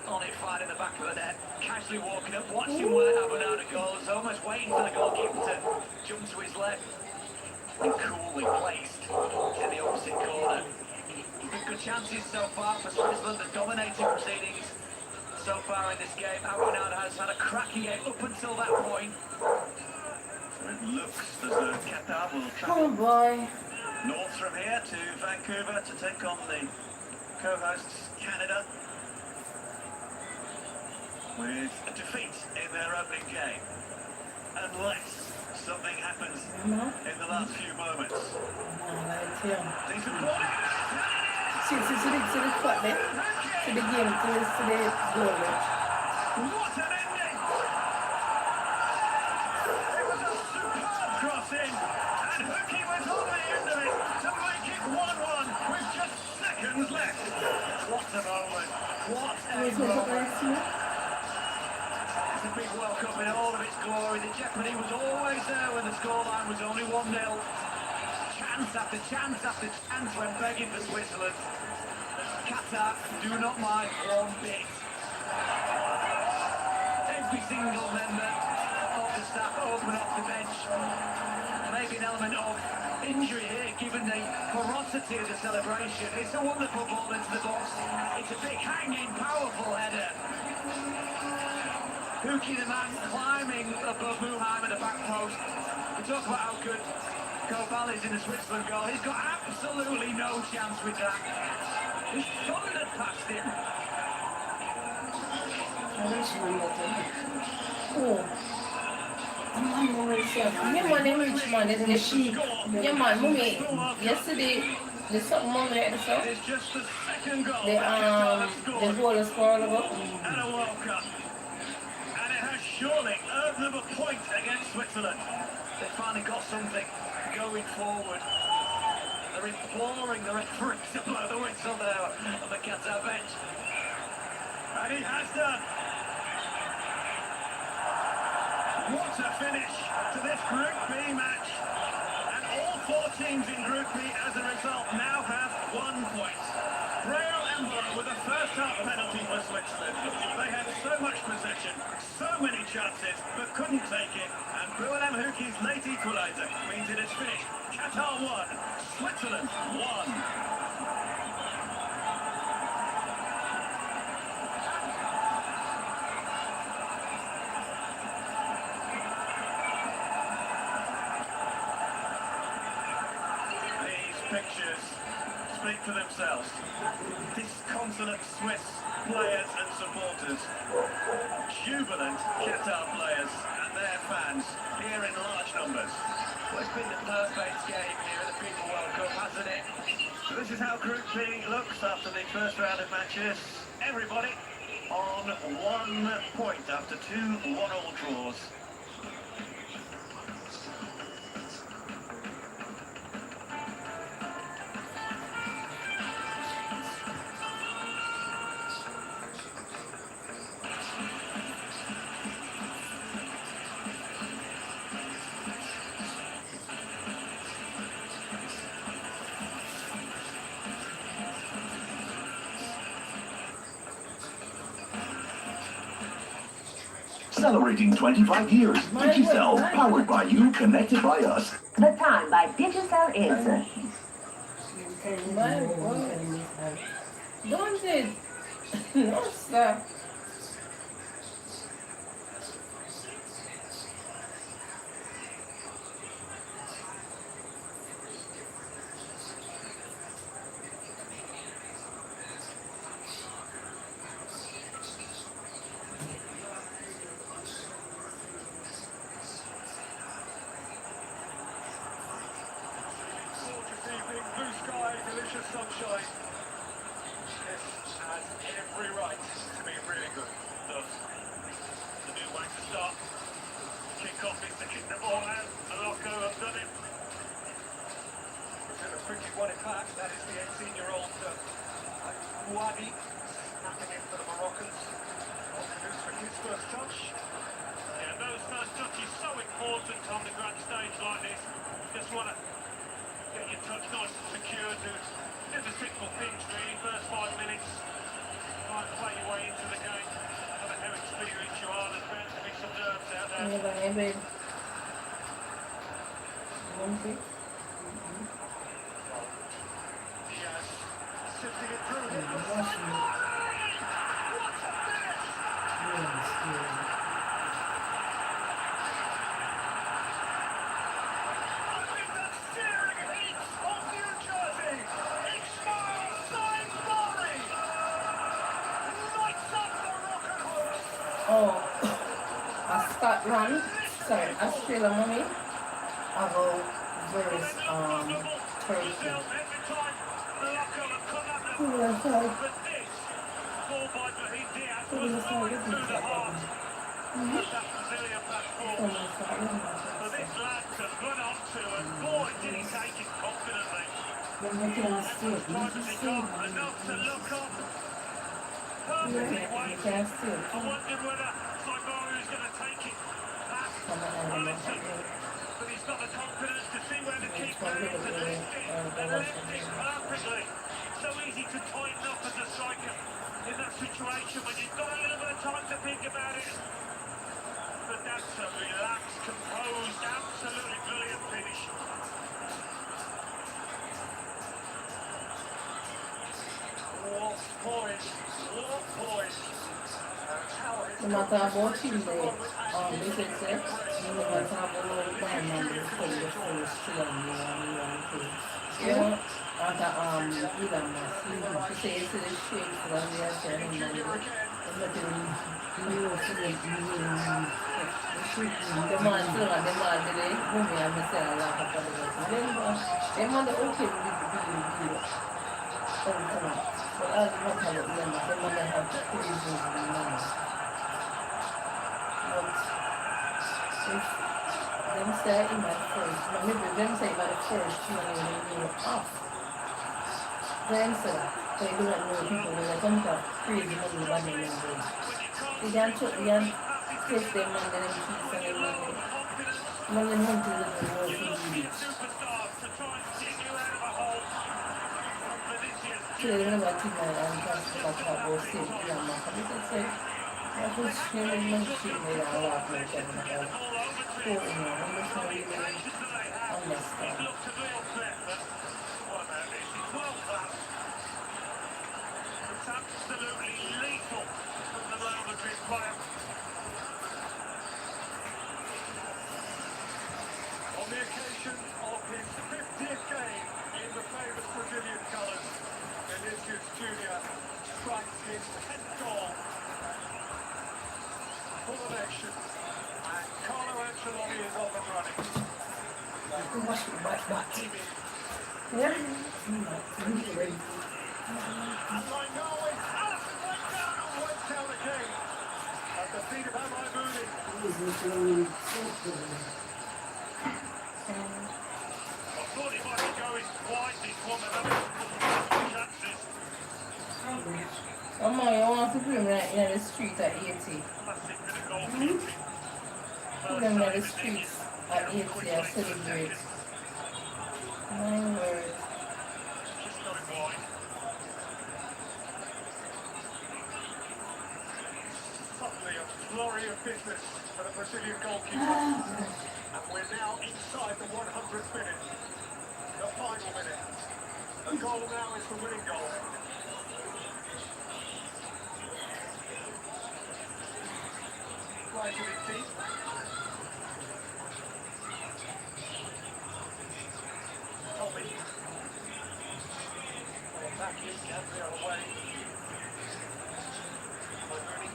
on it finding the back of the net, casually walking up, watching where Abonada goes, almost waiting for the goalkeeper to jump to his left, and coolly placed in the opposite corner. Good chances so far for Switzerland, the dominating proceedings so far in this game. Abonada has had a cracking game up until that point. So it looks as though Qatar will oh travel boy. north from here to Vancouver to take on the co-hosts Canada with a defeat in their opening game, unless something happens in the last few moments. Decent ball. See the spot there? To the game, to the goal there. What an ending! It was a superb crossing, and Hookie was on the end of it to make it 1-1 with just seconds left. What a moment! What a moment! It's a big World Cup in all of its glory. The jeopardy was always there when the scoreline was only 1-0. Chance after chance after chance when begging for Switzerland. Qatar do not mind one bit. Every single member of the staff open off the bench. Maybe an element of injury here given the ferocity of the celebration. It's a wonderful ball into the box. It's a big hanging, powerful header. Hookie the man climbing above Muheim at the back post. We talk about how good Kobal is in the Switzerland goal. He's got absolutely no chance with that. He's thundered past him. Yeah, man, them rich man, the sheep. Yeah, man, mommy, yesterday, the something mommy had the song. It's just the second goal. The goal is scored about. And a World Cup. And it has surely earned them a point against Switzerland. They finally got something going forward. They're imploring the referee to blow the whistle there on the Qatar bench. And he has done. What a finish to this Group B match. And all four teams in Group B, as a result, now have 1 point. Braille Emblem with a first-half penalty for Switzerland. They had so much possession, so many chances, but couldn't take it. And Bruelem Hookie's late equaliser means it is finished. Qatar 1, Switzerland 1. Pictures speak for themselves. Disconsolate Swiss players and supporters, jubilant Qatar players and their fans here in large numbers. Well, it's been the perfect game here at the FIFA World Cup, hasn't it? So this is how Group B looks after the first round of matches. Everybody on 1 point after 2 1-all draws. Celebrating 25 years. Digicel, powered by you, connected by us. The time by Digicel is... My God. Don't it? No, sir. Blue sky, delicious sunshine. This has every right to be really good. Does. The new way to start. Kick off is to kick the ball out. Morocco have done it. Brazil have quickly won it back. That is the 18-year-old Ouadi snapping in for the Moroccans. Optimus for his first touch. Yeah, those first touches so important on the grand stage like this. Just want to get your touch nice and secure. Do the simple things really. First 5 minutes, try and play your way into the game. No matter how experienced you are, there's bound to be some nerves out there. Diaz sifting it through him. Oh, Scotland, sorry, Australia, mommy, have a verse, Turkey. Oh, sorry. But he's got the confidence to see where the keeper is and lift it perfectly. So easy to tighten up as a striker in that situation when you've got a little bit of time to think about it. But that's a relaxed, composed, absolutely brilliant finish. What poise, what poise. No matter about Chile, they said, no matter about Diamond, they call the first Chile and after Elon Musk, she says to the shakes that they are selling money, but the new student, the man still at the man today, who may have said a lot of problems. They man the okay with the video. But as much as it them have crazy money. But if them say in my first, maybe them say by the first, you know, off. Them say that. They do not know people when they come to crazy money about them and they can't take them and then keep selling money. Money won't do it in work in the so they never took my just about safety and my computer said, I was sharing my shit with a lot of them about so, you know, I'm just not really understand. It's absolutely lethal from the Real Madrid player. On the occasion of his 50th game in the famous Brazilian colours, Vinicius Junior strikes his 10th goal for the nation, and Carlo Ancelotti is off and running. And like always, Alisson went down and went down again at the feet of Amai Moody. I thought he might be going wide this one, but having chances. Oh my, I want to put him right in the street at 80. Classic bit of goalkeeping. Put him in the streets at 80 and celebrate. My word. Just got it wide. Suddenly a flurry of business for the Brazilian goalkeeper. And we're now inside the 100th minute. The final minute. The goal now is the winning goal. Right to the deep. Tommy. Back in, Gabriel away. Rooney.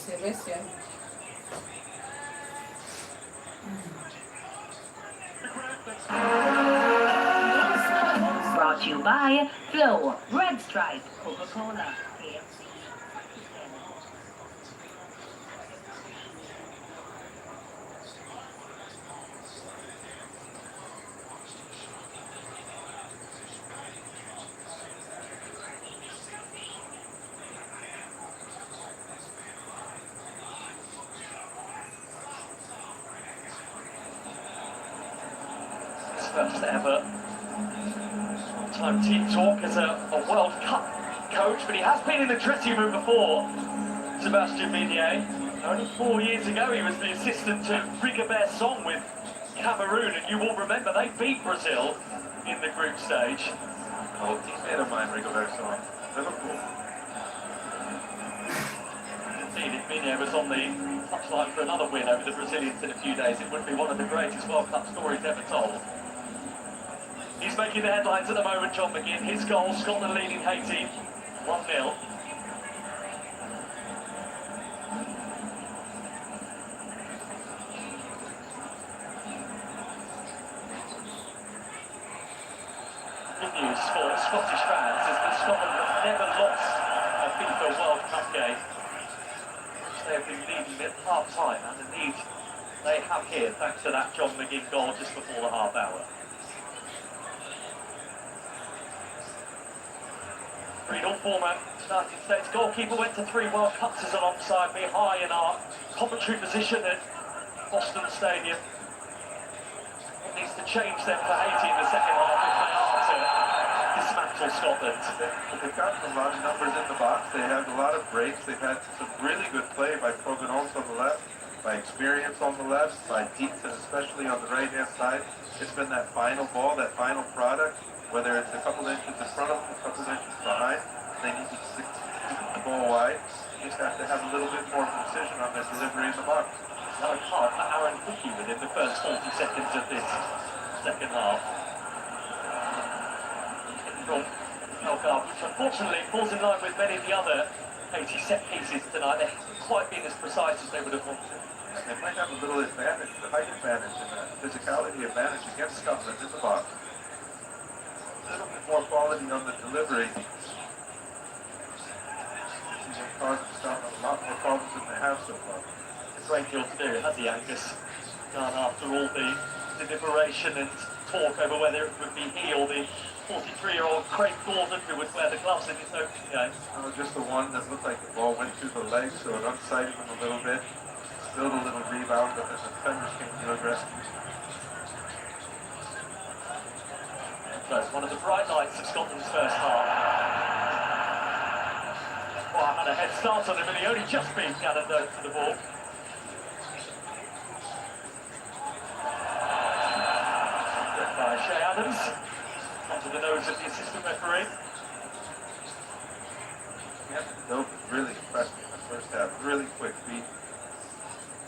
Bless you. Brought to you by Flow, Red Stripe, Coca-Cola, KFC. First ever time team talk as a World Cup coach, but he has been in the dressing room before, Sebastien Minier. Only 4 years ago he was the assistant to Rigobert Song with Cameroon, and you will remember they beat Brazil in the group stage. Oh, teammate of mine, Rigobert Song, Liverpool. Indeed, if Minier was on the touchline for another win over the Brazilians in a few days, it would be one of the greatest World Cup stories ever told. He's making the headlines at the moment, John McGinn. His goal, Scotland leading Haiti 1-0. Good news for Scottish fans is that Scotland have never lost a FIFA World Cup game. They have been leading at half-time, and indeed they have here, thanks to that John McGinn goal just before the half hour. 3-0 former United States goalkeeper went to 3 World Cups alongside me, high in our commentary position at Boston Stadium. It needs to change then for Haiti in the second half if they are to dismantle Scotland. They've gotten a lot of numbers in the box. They had a lot of breaks. They've had some really good play by Provenance on the left, by Experience on the left, by Dietz, and especially on the right-hand side. It's been that final ball, that final product. Whether it's a couple inches in front of them, a couple inches behind, they need to keep the ball wide. They just have to have a little bit more precision on their delivery in the box. Yellow card for Aaron Hickey within the first 40 seconds of this second half. From Elgar, which unfortunately falls in line with many of the other Haiti set pieces tonight. They haven't quite been as precise as they would have wanted. They might have a little advantage, the height advantage and the physicality advantage against Scotland in the box. A little bit more quality on the delivery. This is causing Scotland a lot more problems than they have so far. A great deal to do, has he, Angus? Done after all the deliberation and talk over whether it would be he or the 43-year-old Craig Gordon who would wear the gloves in his opening game. Oh, just the one that looked like the ball went through the legs, so it unsighted him a little bit. Spilled a little rebound, but the defenders came to his rescue. So it's one of the bright lights of Scotland's first half. Well, I had a head start on him, and he only just beat Canada to the ball. By Shea Adams, onto the nose of the assistant referee. Yeah, Dope really impressed me in the first half. Really quick feet.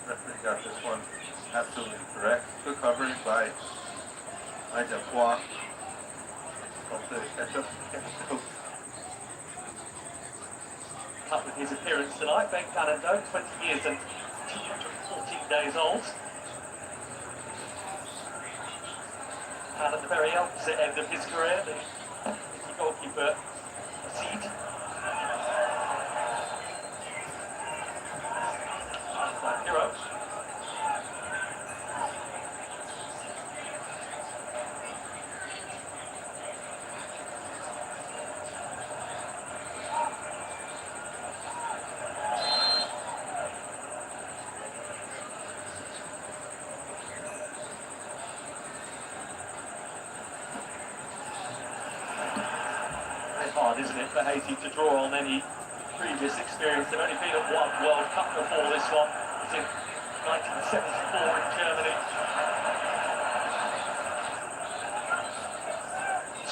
Referee got this one absolutely correct. Good covering by Depois. Up with his appearance tonight, Ben Canada, 20 years and 214 days old. And at the very opposite end of his career, the goalkeeper, Seed. Hero. Hard, isn't it, for Haiti to draw on any previous experience? They've only been at one World Cup before this one. It was in 1974 in Germany.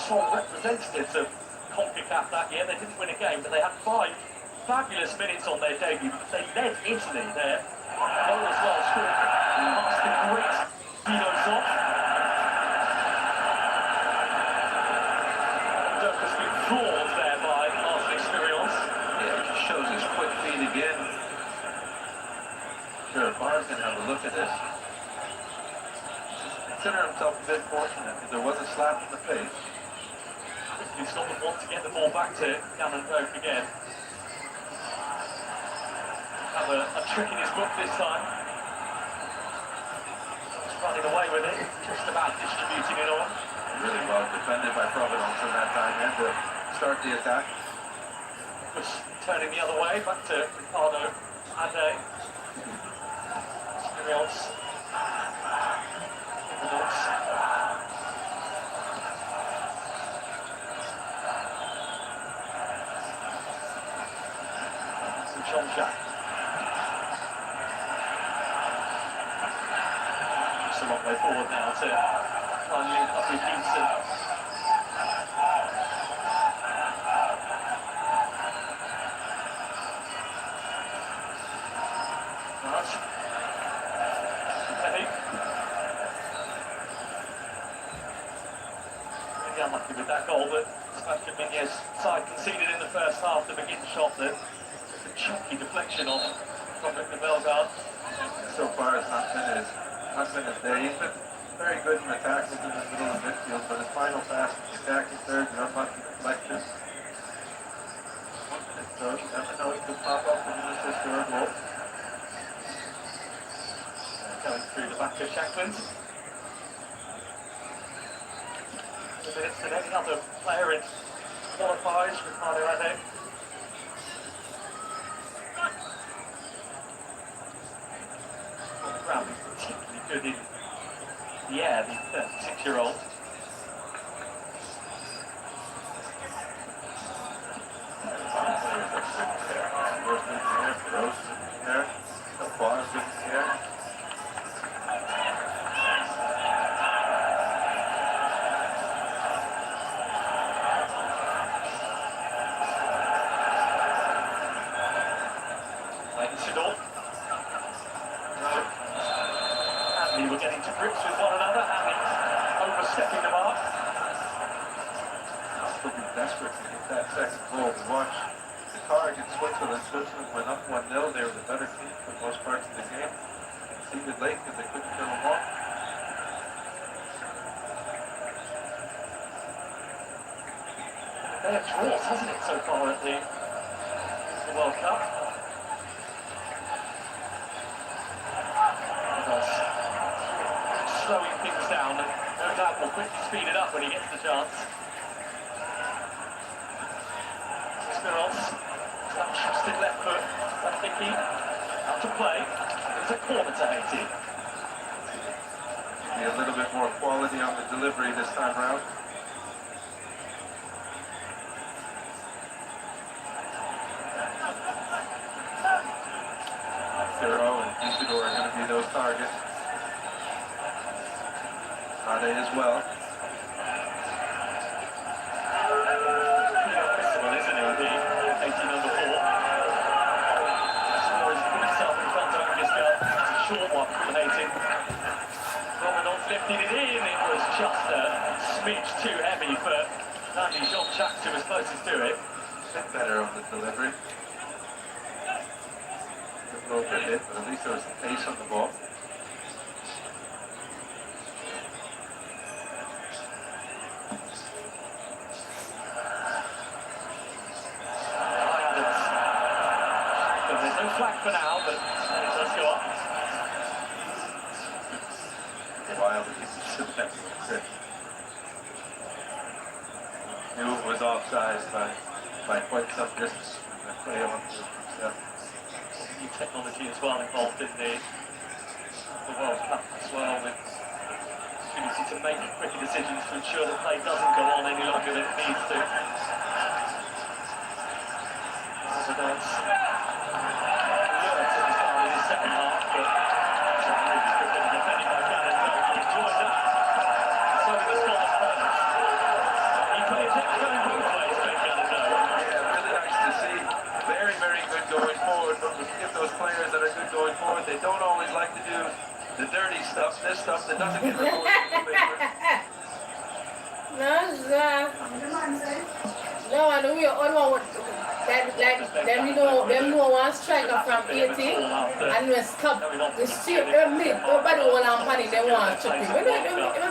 Sole representatives of CONCACAF that year. They didn't win a game, but they had 5 fabulous minutes on their debut. They led Italy there. Goal as well scored past the great Dino Zoff. Flawed there by Martin Experience. Yeah, it just shows his quick feet again. sure Barr's going to have a look at this. Consider himself a bit fortunate because there was a slap in the face. He's not the one to get the ball back to Cameron Coke again. Have a trick in his book this time. He's running away with it, just about distributing it on. Really well defended by Providence in that time and to start the attack. Was turning the other way, back to Ricardo Ade. Sirios. Jean-Jacques. It's a long way forward now to try and link up with Vincent. Right. Heavy. Really unlucky with that goal that Sebastian Minier's side conceded in the first half, the begin shot that chunky deflection on Robert de Bellegarde. So far it's not been his day. He's been very good in attack in the middle of midfield, but his final pass is attacking third and unlucky deflection. 1 minute so you never know, he could pop up and assist for a goal. Going through the back of Shankland. 2 minutes to any other player in qualifies, Ricardo Ade. Brown is particularly good in the air, the 36-year-old. We were getting to grips with one another and overstepping the mark. They'll be desperate to get that second goal. We watched the car against Switzerland. Switzerland went up 1-0. They were the better team for most parts of the game. Conceded late because they couldn't kill them off. They have draws, hasn't it, so far at the World Cup? Slowing things down, and no doubt will quickly speed it up when he gets the chance. Spiros, that trusted left foot, that Vicky, out to play. It's a corner to Haiti. Be a little bit more quality on the delivery this time around. Thero and Isidore are going to be those targets. Ade as well. Isn't it, the 18 number 4? Scorer has put himself in front of Angus. It's a short one from Haiti. Providence lifted it in. It was just a smidge too heavy for Andy Jean-Jacques, who was closest to it. A bit better on the delivery. A little bit hit, but at least there was some pace on the ball. There's no flag for now, but let's go up. Wild that he knew it was offside by quite some distance. Play on New technology as well involved in the World Cup as well, with opportunity to make quicker decisions to ensure that play doesn't go on any longer than it needs to. So that's second half, but really quickly defended by Cannon. He's joined up. So did the Scottish players. He plays it going both ways, Cannon. Yeah, really nice to see. Very, very good going forward. But we give those players that are good going forward, they don't always like to do the dirty stuff, this stuff that doesn't get reported in the paper. No, I know we are on one. them one striker from Haiti and we stop the street mid. Nobody want to panic, they want to chip him.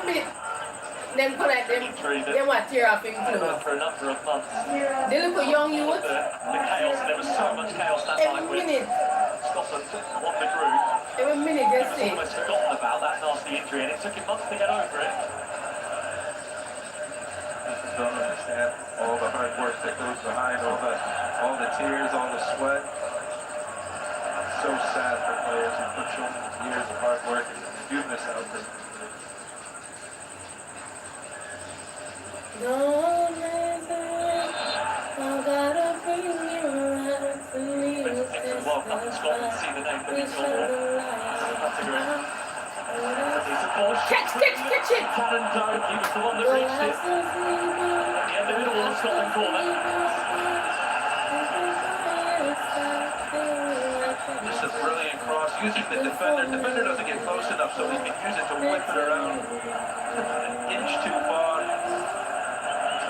Mid. Them go like them want tear off him clothes. For a number of months. They look a young youth. The chaos, there was so much chaos that night Every with minute. Scotland on the group. Every minute they He say. was almost forgotten about that nasty injury, and it took him months to get over it. Don't understand all the hard work that goes behind all the tears, all the sweat. It's so sad for players who put so many years of hard work and do miss out. Don't listen, I gotta bring you around to me. It's a World Cup in Scotland, see the name that he's got there. Catch it! Karen Doe, he was the one that reached it. At the end of it all, the Scotland corner. Just a brilliant cross, using the defender. Defender doesn't get close enough, so he can use it to whip it around an inch too far. A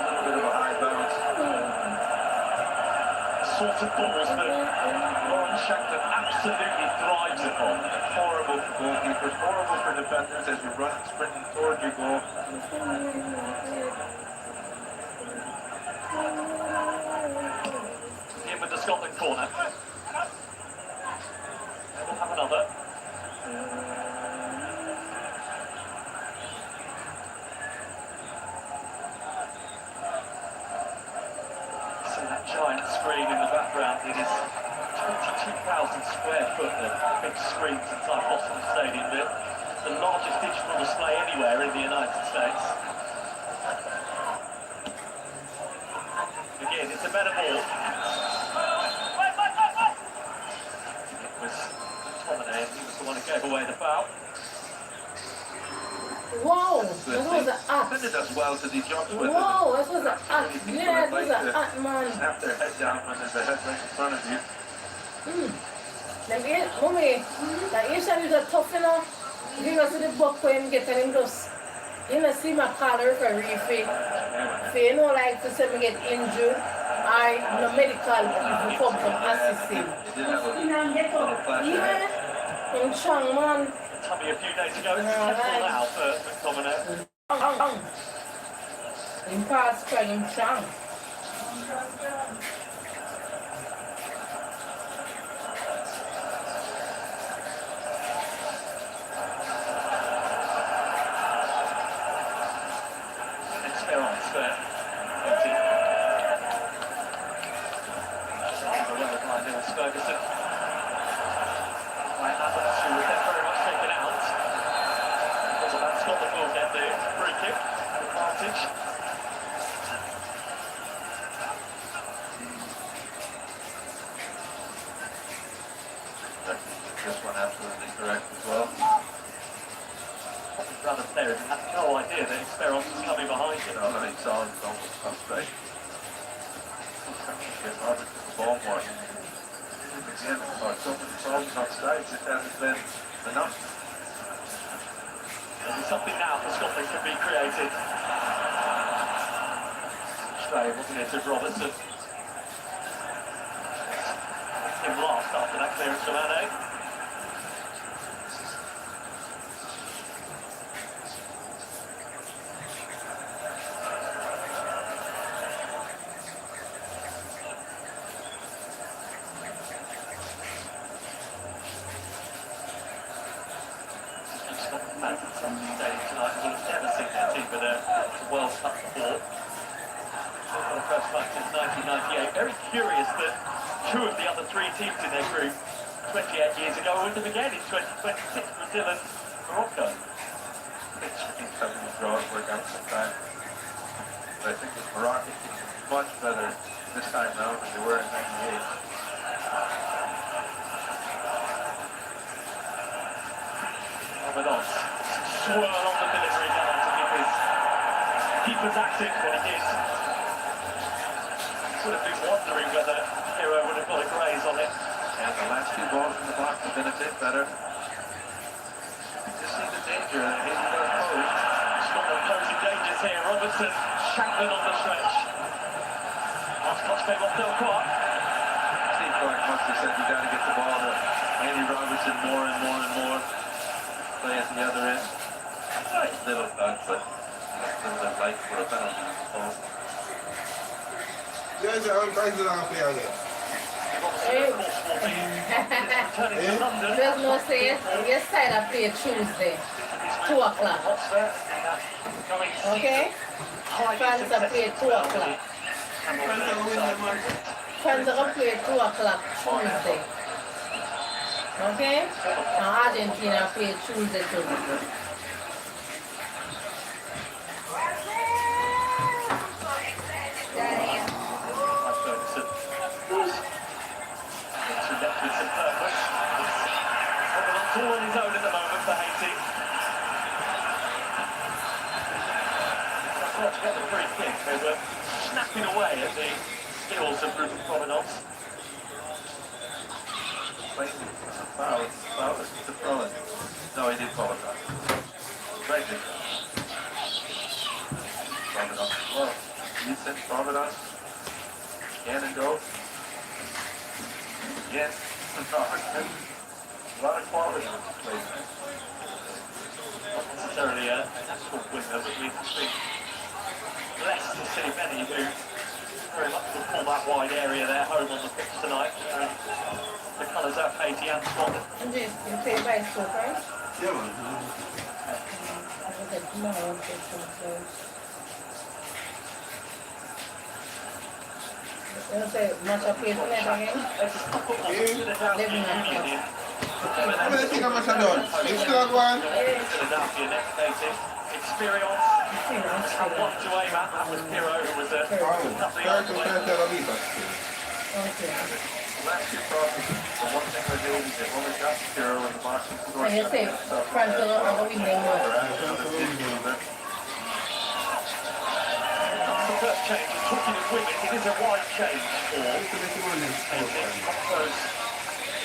little bit of a high bounce. Sort of balls that Lauren Shankland absolutely thrives upon. Horrible for goalkeepers, horrible for defenders as you run sprinting toward your goal. In with the Scotland corner. We'll have another. See that giant screen in the background. It is 22,000 square foot of big screens inside Boston Stadium. The largest digital display anywhere in the United States. Again, it's a better ball. It was Tominay, he was the one who gave away the foul. Wow, that was an act. Defender does well because he jumps with it. Wow, that was an act. Yeah, that was an act, man. Snap their head down when there's a head right in front of you. Mommy, like Asian is a tough, you know. He goes to the buck when get and him just, you know, see my collar for refill. So, you know, like to say me get injured, I the medical people come from assisting. They did have a little flash. Yeah, in Chang, man. Tummy a few days ago, it's careful now for McTominay. In past trying in Chang. Esperance for Haiti. The weather behind Lewis Ferguson. Right, Adams, who was then very much taken out. Because of that, Scotland will get the free kick advantage. This one absolutely correct as well. Rather players had no idea that Esperance was coming behind him. No, he saw it almost come straight. Get Robert to the ball more. Again, so many problems on sides, it hasn't been enough. There's something now for Scotland can be created. Straight, wasn't it, to Robertson? Him last after that clearance from Ane. Tonight, we've never seen their team with a World Cup before. For the first time since 1998. Very curious that two of the other three teams in their group 28 years ago were with them again in 2026, Brazil and Morocco. It's something to draw it work out sometimes. But I think with Morocco much better this time now than they were in '98. Ramadan swirl on the delivery now to keep his keeper's active when he did. Would have been wondering whether Hero would have got a graze on it. And the last two balls in the box have been a bit better. You just see the danger that Haiti does pose. Scotland posing dangers here. Robertson, Shankland on the stretch. Last touch came off Del Clark. Clark must have said, you got to get the ball to Andy Robertson more and more and more. Play at the other end. Nice little dunk, but that's a little bit light for a penalty. There's your own guys that play again. There's no say, yes side I play Tuesday, 2 o'clock. Okay? Fans are play 2 o'clock. Fans are play 2 o'clock Tuesday. Okay? And Argentina play Tuesday too. All on his own at the moment for Haiti. Well, to get the free kick, they were snapping away at the skills of Bruce Provenance. Foul to throw it. No, he didn't call it that. Right there. Provenance. Well, you said Provenance. Again and go. Again. A lot of quality in this place. Not necessarily an actual winner, but we can see less to see many who very much will pull that wide area there home on the pitch tonight. The colours of Haiti and Scotland. You play bicycle, right? Yeah, man. I said tomorrow I'll play some you don't say much of play tonight again? 11 o'clock. How many things am I done? You still going? Experience. And what to aim at, that was Piro, who was a nothing on the way. Last two crosses, the one thing we're doing is when we got Hero in the boxing score. So you say France will not have a winning one. The first change, talking of women, it is a wide change for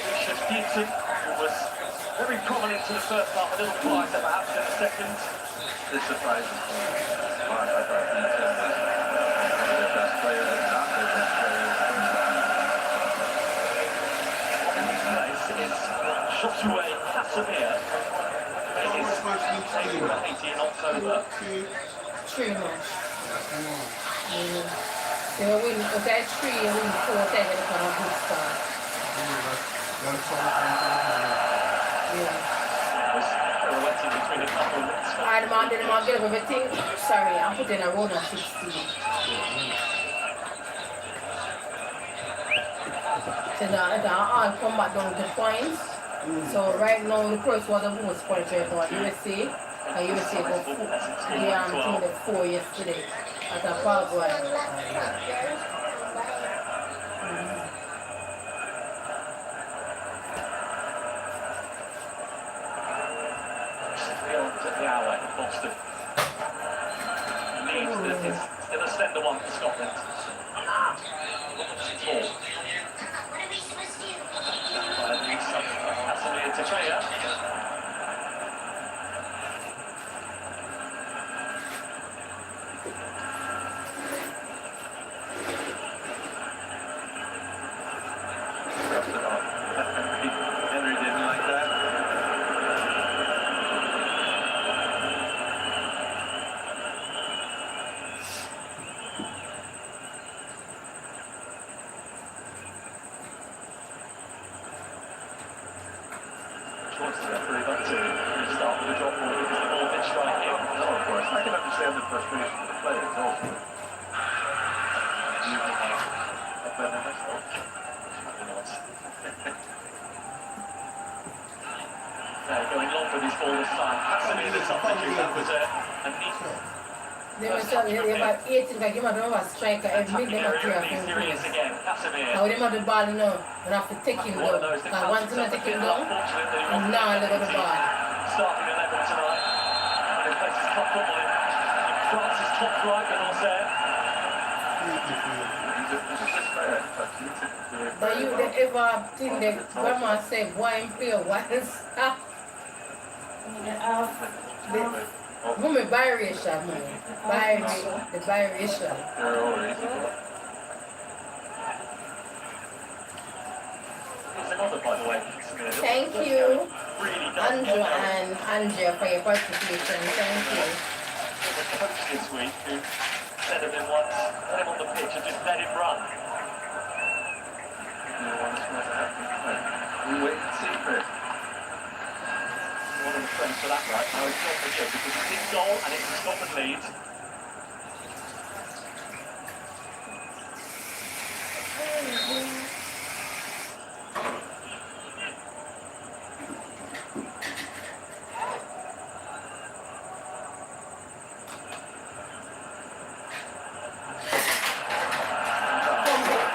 Richard Gibson, who was very prominent in the first half, a little quieter perhaps in the second. This surprises me. I thought he was their best player, not their best player. Is Joshua Casimir. It is taken for Haiti in October. 3 much. They will win, okay, 3 and win 4, 10 and come a good start. Yeah. Between a couple of I'm going to get everything. Sorry, I'm putting a round of 16. So now I'll come back down to points. So right now the first one the most points right now USA. And USA got 4 yesterday at a Paraguay. At the hour in Boston. Leeds is still a slender one for Scotland. 4. Casimir to Freya. Henry didn't like that. I can understand the frustration of the players also. Going long with his ball this time. Casimir the substitute, that was a neat. They were telling you about 18, like you might have a striker every minute of Here he is again, Casimir. now they have the ball, you know, you have to take him down. Because once you take him down, you now let go the ball. Starting 11 tonight. And he places top football in France's top right, but also. But you ever think that grandma said, why him play, why him stop? Woman biracial, man. The biracial. by the way. Thank you, Really does Andrew get there. and Andrea, for your participation. Thank you. The coach this week who said of him once, let him on the pitch and just let him run. We wait and see, Chris. One of the friends for that right now is not the joke because it's in goal and it's a Scotland lead.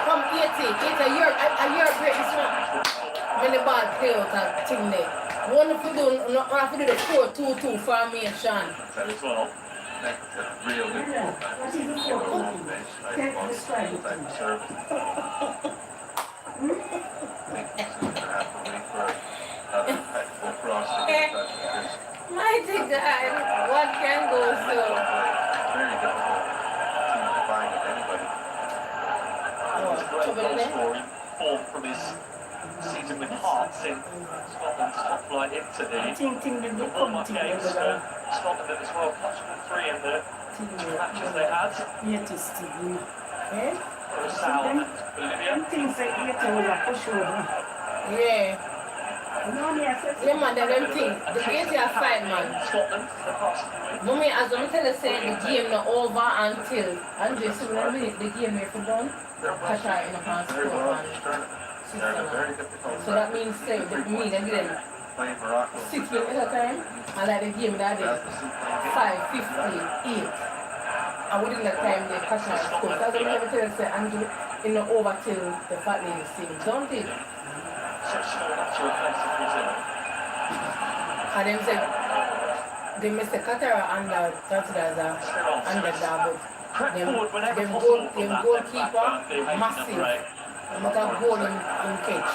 Come 80, you're great this one. When the ball play out that thing there. One if you do, not have to do the 4-2-2 formation. That as well. That's a real good goal. What is it Get for? over on the bench. Can't describe it to me. Service. I think he's going to have to wait for another technical cross to get touched because Mighty God, what can go so? very difficult team to find with anybody. Great goal scoring form from his season with Hearts in Scotland's top flight into the warm-up games for Scotland at this World Cup. 3 in the matches they had. Yet is still. Eh? Curacao and Bolivia. Things like yet will push over. Yeah. No, me I Yeah, man, them things. The 80 are fine, man. Scotland for the past few weeks. Mommy, as I'm telling you, say the game not over until so when the game if you done, Qatar in the past Very well and tournament. They're in a very difficult so that means say that me they get playing Morocco. 6 minutes at a time and like the game that day That's the super 5:58. And within that time the Qatar scored. That's what I'm telling you, say Andrew in the over till the fat lady sings, don't it? So small up to offensive Brazil. And them say they missed the Qatar under considered as a underdog, Prep but forward whenever them possible from that goalkeeper Haiti massive. number 8. Not a goal in catch.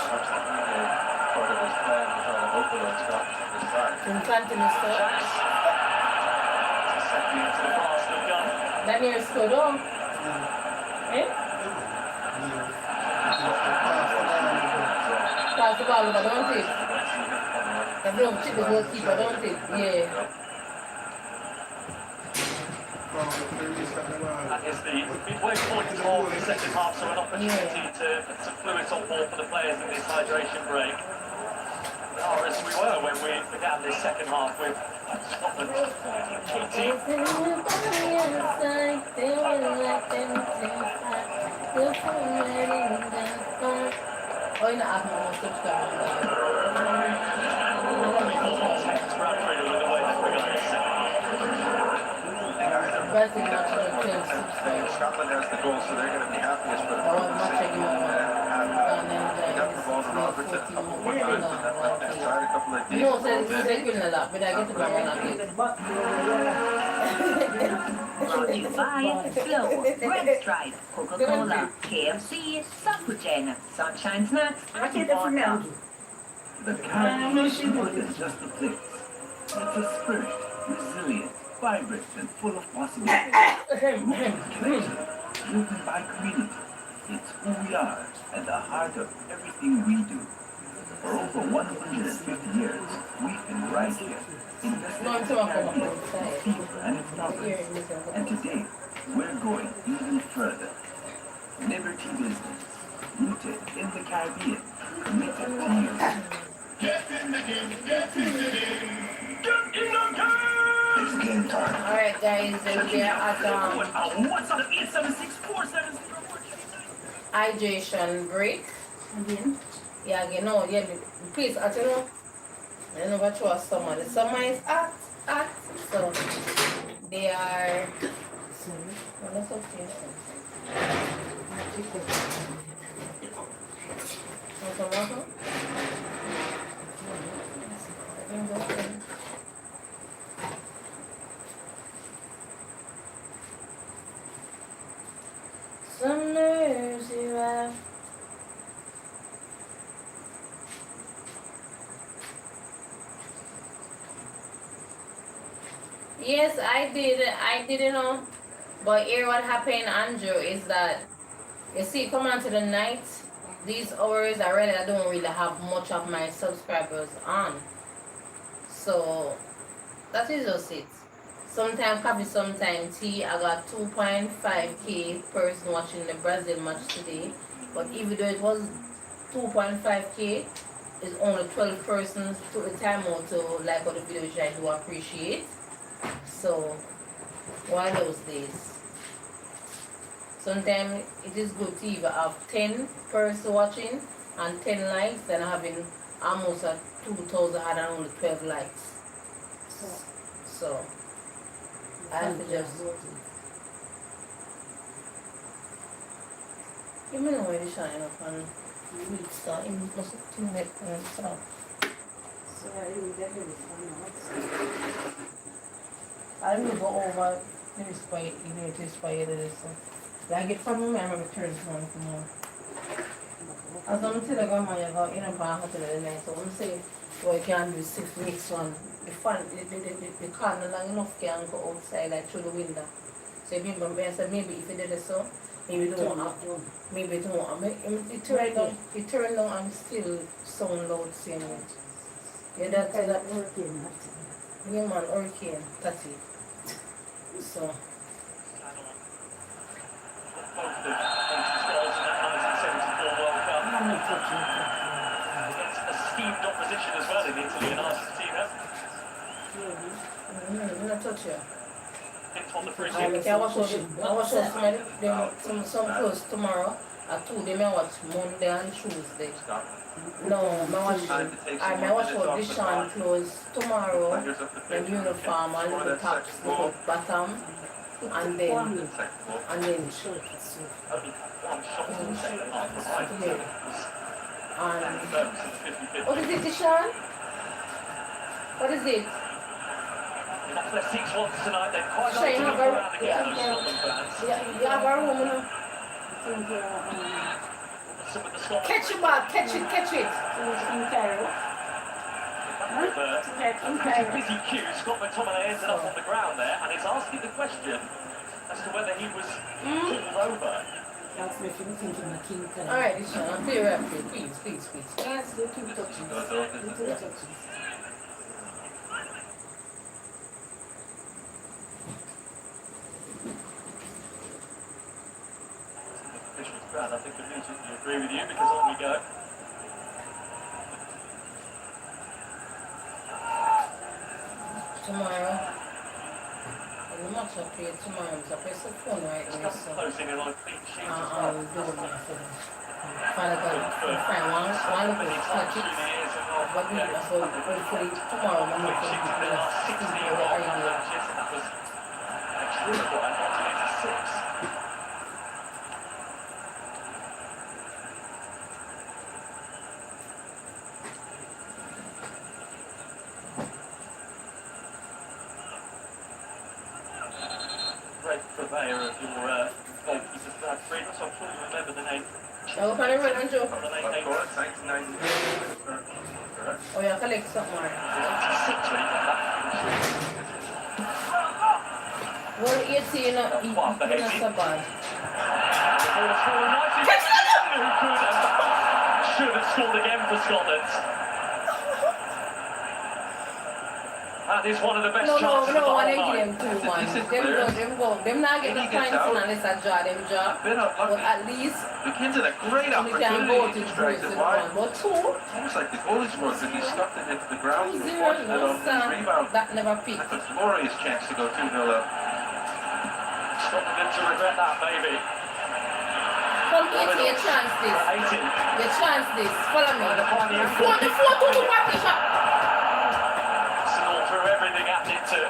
part of his plan to try to open on Scotland this time. In continuous stuff. Second into the Arsenal gun. That near stood on. Eh? Pass the ball over, don't it? They don't chip the goalkeeper, don't it? Yeah. That is the midway point of the second half, so an opportunity to put some fluids on board for the players in this hydration break. We are as we were when we began this second half with Scotland cheating. Oh, you're not having more subscribers. Scotland has the goal, so they're going to be happiest with I want much he got the ball to Robertson a couple more times, and then tried a couple of deep No, so balls it's in. good a lot, but I get to go on that bit. Brought to you by Flow, Red Stripe, Coca-Cola, KFC, Sapugen, Sunshine Snacks, I take and that from Vodka. now. The Caribbean is more than just a place. It's a spirit, resilient, vibrant, and full of possibilities. Connection, driven by community. It's who we are at the heart of everything we do. For over 150 years, we've been right here in the No, I'm talking about outside. and its properties. And today, we're going even further. Liberty Business, rooted in the Caribbean, committed to you. Get in the game, get in the game, get in the game! It's game time. Alright guys, then we are at What's on the 876-470? hydration break. Again. Yeah, again, no, yeah, please, I tell you, I don't know what you summer. The summer is hot, so they are, well, that's okay. Want some water? Summers you have. Yes, I did, you know. But here what happened, Andrew, is that, you see, come on to the night, these hours I don't really have much of my subscribers on. So that is just it. Sometimes coffee, sometimes tea. I got 2.5k person watching the Brazil match today. But even though it was 2.5k, it's only 12 persons took the time out to like all the video, which I do appreciate. So one of those days. Sometimes it is good to even have 10 persons watching and 10 likes than having almost a 2,000 and only 12 likes. So I have to just you know where they shine up on weeks so it must have too late for himself. So I will definitely find out. I will go over this by this so like it from me, I'm going to turn it on tomorrow. As I'm telling grandma, you go in and back to the night. So I'm saying, well, you can't do 6 weeks one. The fan, the car no long enough can go outside like through the window. So I said maybe if you did it so, maybe it don't have, maybe it don't have. It turned down and still sound loud saying it. Yeah, that's that. Yeah, man, hurricane, that's it. So. Both the Haiti's goals in that 1974 World Cup. Against esteemed opposition as well in Italy and Argentina. I'm not touch you. Hit on the free I kick. watch some close tomorrow. At 2 they may watch Monday and Tuesday. No, I watch what this Sean close tomorrow, the uniform and the tops, the bottom, and then Only one shot in the second half for right. and Ferguson, 55th. what is it, Deshaun? What is it? Off their 6-1 tonight, they're quite Sure, like you to have look a- around again, those Scotland fans. You have a room, you know? Some of the Scotland Catch it, Bob, catch it. busy queue. Scott McTominay ended up on the ground there, and it's asking the question as to whether he was pulled over. That's making me think of my king card. Alright, Deshaun, I'm clear up here. Please. Yes, they keep touching. Little touches. Officials crowd, I think immediately agree with you because on we go. Tomorrow, and the match I play tomorrow, so I play some phone right now, so Closing in on a clean sheet as I'll well. do it myself. Find one of those catch it. But we so hopefully tomorrow I'm going to In the last 16 World Cup matches, and that was actually quite 1986. Great purveyor of your goalkeepers, Brad Friedman, so I'm sure you remember the name. I'll find it right on Joe. From the late Of 80s. course, 1990. Oh yeah, collect something more. 86 when he got that finish. Well, 18, you're not so bad. Should have scored again for Scotland. That is one of the best chances of the No, I whole didn't give night. them 2-1. Them not get the points unless I draw them draw. Bit But unlucky. at least McKinn's had a great we can go to opportunity to strike the it wide. one. But 2, Almost like the goalie scored, but he stuck it into the ground. He was 0, fortunate no on his rebound. that never peaked. That's a glorious chance to go 2-0 up. Scotland to regret that, maybe. Come here to your chance this. Haiti. Your chance this. Follow me. The final in Go on the 4-2 party shot. Arsenal threw everything at it to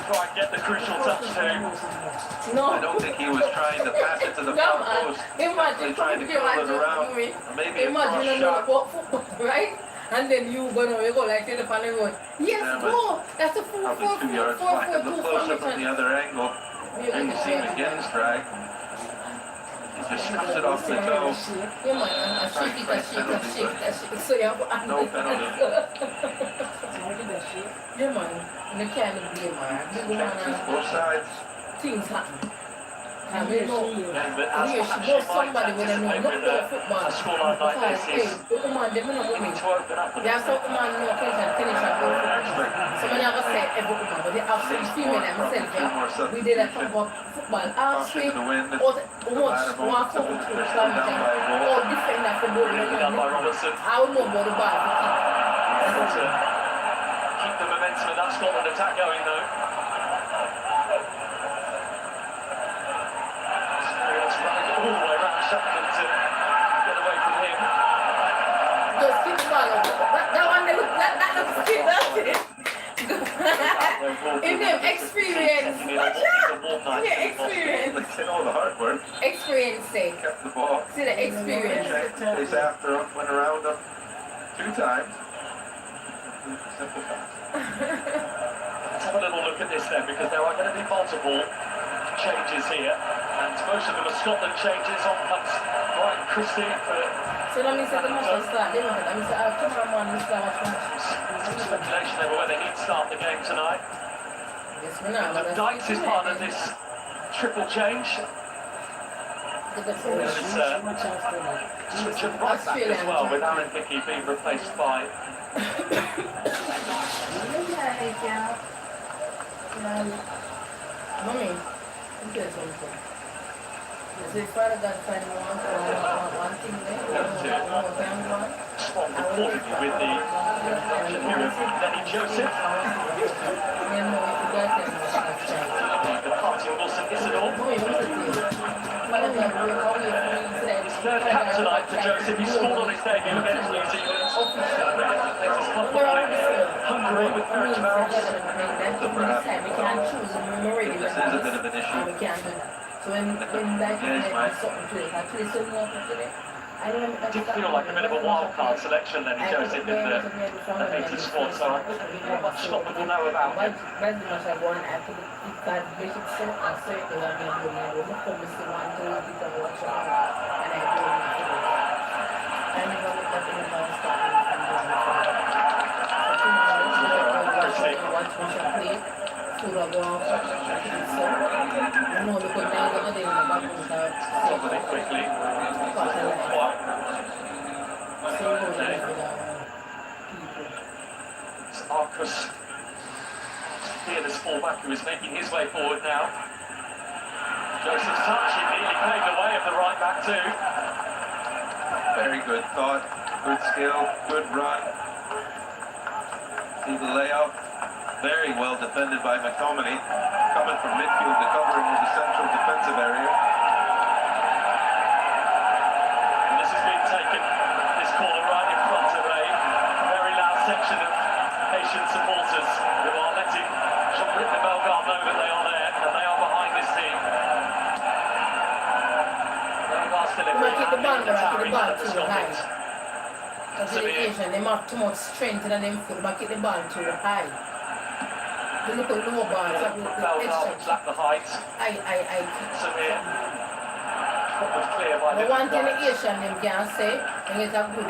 try and get the crucial touch to. No. I don't think he was trying to pass it to the far post. Imagine, Trying to curl it around. Or maybe a cross imagine you know shot. about football, right? And then you go like to the pan and go, yes, Yeah, go. That's a Probably 2 yards back at the 4-4-2 close-up from the formation. other angle. And you see McGinn's drag. He just scuffs it off the toe. Yeah, man, I shake it. So you have to No penalty. Yeah, man. And they can't blame her. Big Chances man, both sides. things happen. I mean, no. Yeah, but as Yeah, much she as knows you might somebody with a anticipate no with football. a scoreline like Because, this hey, is the woman, they don't know we me. need to open up a There are little. some women who can finish and go football. So I never say every woman, but they have some female themselves. Yeah. We did a talk about football. Caution to the wind. Or watch one football to They're still down by a goal. or different that football. Leading up by Robertson. I would know about the ball for Able to keep the momentum of that Scotland attack going though. It's running all the way around Shepard to get away from him. just keep the ball up. That one, that looks cute, that's it. In them experience. Watch out! Yeah, experience. They know the hard work. Experience sake. Kept the ball. See the experience. Chase after him, went around him 2 times. Simple pass. Let's have a little look at this then, because there are going to be multiple changes here, and most of them are Scotland changes. On comes Brian Christie for So let me say the match will start. Let me say, I'll come on, let's start watching match. some speculation over whether he'd start the game tonight. Yes, we know. And Dykes is part of this triple change. The good And it's switch of right back as well, with Aaron Hickey being replaced by Mommy, you get something. Is it Father God find one thing there? One? Swan reportedly with the introduction here of Lenny Joseph. Yeah, no, if you got them, that's right. The party of Wilson Isidore. Mommy, what's it is? Father God, we're calling you today. Third cap tonight for Joseph. He scored on his debut against New Zealand. Latest club Hungary with Eric Barrows. We can't choose and we're ready. This is a bit of an issue. We can't do. So when that is something to it, I play so much today. I don't know. It did feel like a bit of a wild card selection, Lenny Joseph, in the Haiti squad, so not much Scotland will know about him. But much I want after the card basic set and say that I'm going to do now. Look for Mr. One, two, three, four, watch out. And I do it for this. I never looked at the about starting from the watch what I play. Food or go on. So, you know, because now the other day in the back of the Somebody quickly. It's Arcus, fearless fullback, who is making his way forward now. Joseph's touch, he nearly paved the way of the right back too. Very good thought, good skill, good run. See the layout. Very well defended by McTominay. Coming from midfield to cover him in the central defensive area. And this has been taken, this corner right in front of a very loud section of Haitian supporters who are letting Jean-Bric de Bellegarde know that they are there and they are behind this team. Bellegarde's delivering Keep the ball, the keep the ball at the too high. Scotland. Because the Asian, they have too much strength in them foot, but keep the ball too high. They look at low ball, so Bellegarde's at the height. I. Samir. Was clear by But the one thing the Asian them can say, they get a good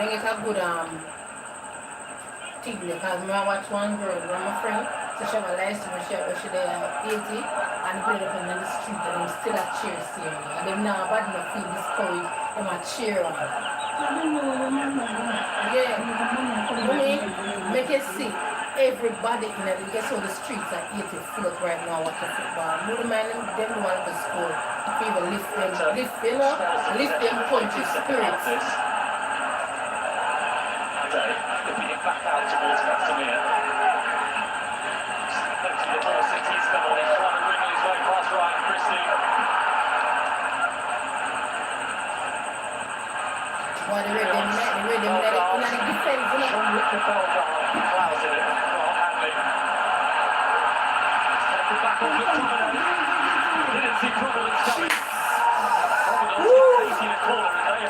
thing, because I watch one girl, one of my friend, so she have a license, she there 80, and put it up in the street, and them still a cheer steering, and them now bad enough feel discouraged, them a cheer on. Yeah, mommy, make it see. Everybody in the guess how the streets are 80 full right now watching football. No man them want to score. People lift them, lift them country spirits. Flipping it back out towards Samir. Plenty of more cities come on, he's trying to wriggle his way past Ryan Christie. Why they read them in the defense, you know. Jean-Luc de Bellegarde plows in it. Back on McTominay. Didn't see Providence coming. Providence facing a corner and they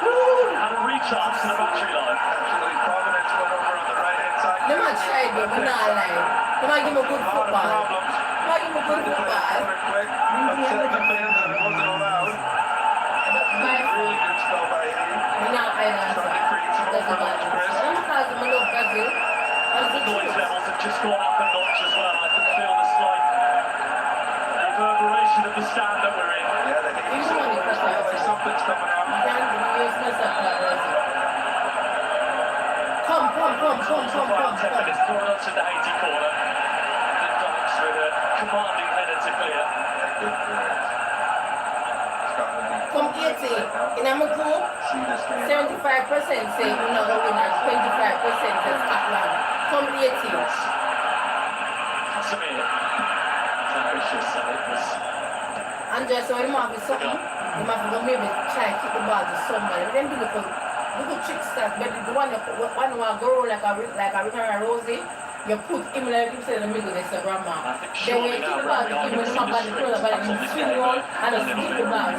had a recharge to the battery line. Actually, Providence went over on the right-hand side. They might try it, but we're not lying. They might give me good football. Problems. They might give me good football. Quick, upset the fans and it wasn't allowed. Really good spell by Haiti. We're not island. Trying to create some overload, Chris. I'm because I love Brazil. The noise levels have just gone up a notch as well. I can feel the slight reverberation of the stand that we're in. Yeah, the Haiti Final 10 minutes, brought on to the Haiti corner. The Dykes with a commanding header to clear. Good clearance. Scotland Come 80 in a group, 75% say we're not going to win and 25% say Scotland. Come 80. Casimir. Ambitious, and it was. And just so you might be something, you might go maybe try to keep the ball to somebody. But then do little trick stuff, but the one who go like a Rihanna Rosie, you put him like you said in the middle, it's a grandma. Then when you keep the ball, you will not ball the throw, but you swing on and you keep the ball.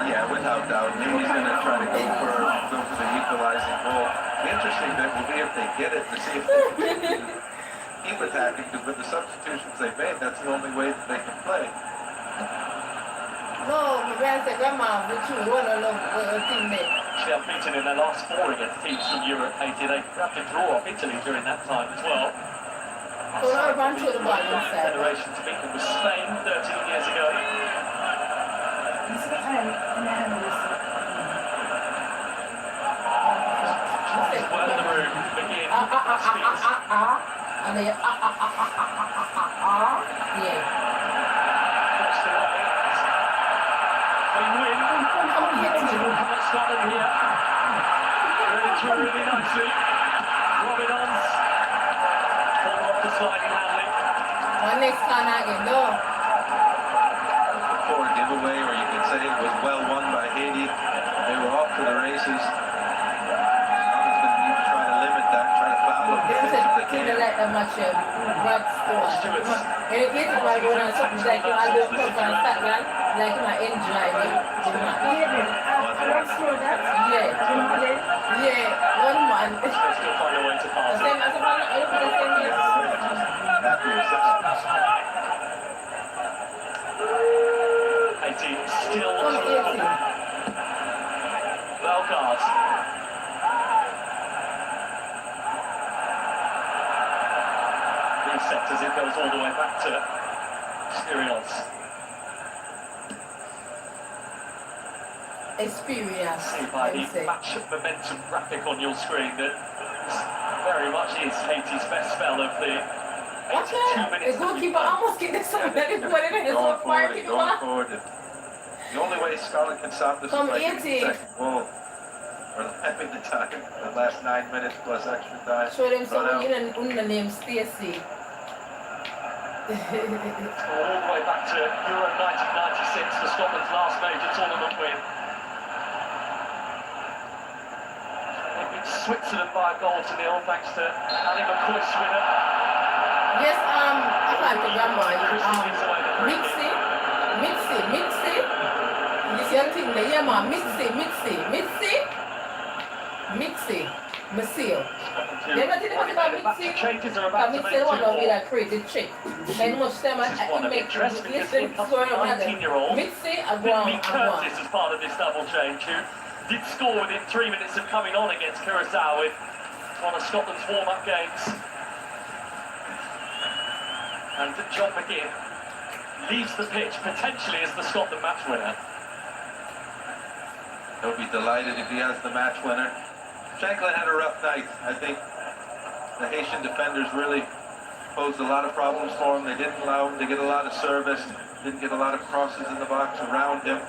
Yeah, without doubt. He's going to try to go for the equalizing goal. The interesting bit will be if they get it to see if they keep attacking, because with the substitutions they've made, that's the only way that they can play. No, my grand said, Grandma, but you want to love a teammate. They have beaten in their last 4 against teams from Europe. Haiti, they had to draw off Italy during that time as well. So now run through the ball inside. Federation to beat them was Spain 13 years ago. Well in the room, begin. And then yeah. Scotland here. Really through really nicely. Robin Ons. Pulled off the sliding handling. One next time again, no. Poor giveaway, or you could say it was well won by Haiti. They were off to the races. Scotland's going to need to try to limit that, try to foul them if they can. Like a match, Brad Stewart. And it gets by going on something like I do come from Scotland, like my enjoy it. Yeah, one man. They still find a way to pass it. Haiti still well guard. Reset as it goes all the way back to Sirius. Experience. See by the match momentum graphic on your screen that very much is Haiti's best spell of the 82 minutes. The goalkeeper almost get this one. That is what it is. Going forward. The only way Scotland can stop this is by getting the second goal. Or having the time, the last 9 minutes plus extra time. Show them someone in the name Stacey. All the way back to Euro 1996 for Scotland's last major tournament win. Switzerland by a goal to nil thanks to Ali McCoy's winner. Yes, I can't remember. Mixi. This young thing, the Yama, Mixi. Masil. Never did about Mixi. Changes are about to make one of the crazy trick. And much time I make listen to 19-year-old. Mixi, Lee Curtis as part of this double change, who did score within 3 minutes of coming on against Curacao with one of Scotland's warm-up games. And John McGinn leaves the pitch potentially as the Scotland match winner. He'll be delighted if he has the match winner. Shanklin had a rough night. I think the Haitian defenders really posed a lot of problems for him. They didn't allow him to get a lot of service, didn't get a lot of crosses in the box around him.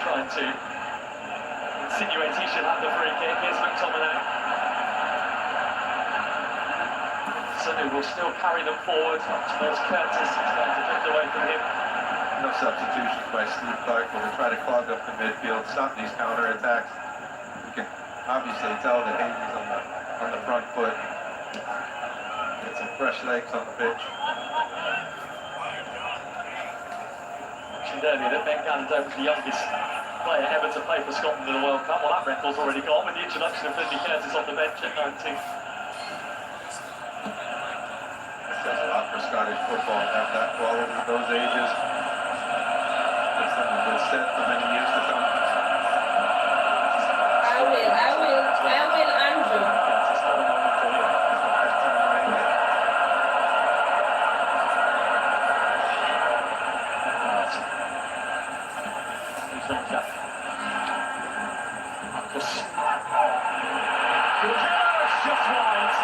Trying to insinuate he should have the free kick. Here's McTominay. Sanu will still carry them forward towards Curtis. He's trying to drift away from him. No substitutions by Steve Clark, but they try to clog up the midfield, stop these counter-attacks. obviously tell that Haiti's on the front foot. Get some fresh legs on the pitch. Mentioned earlier that Ben Gannon was the youngest player ever to play for Scotland in the World Cup. Well, that record's already gone with the introduction of Finlay Curtis on the bench at 19. Does a lot for Scottish football to have that quality at those ages. It's something that's set for many years to come. I will, Andrew. It's not a moment for you. He's not Jack. Marcus. It's just wide.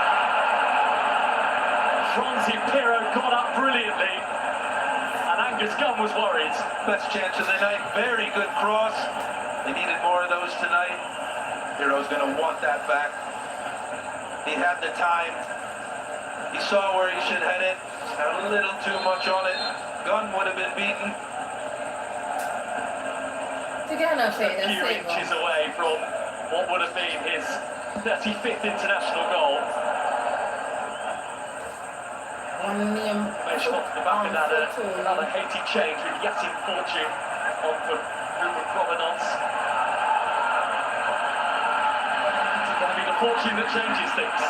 Franzi Pirro got up brilliantly, and Angus Gunn was worried. Best chance of the night. Very good cross. They needed more of those tonight. Hero's going to want that back. He had the time. He saw where he should head it. Had a little too much on it. Gunn would have been beaten. Together, A few inches away from what would have been his 35th international goal. One name. Information off the back of that, another Haiti change with Yassine Fortune on for Ruben Provenance. It's going to be the fortune that changes things.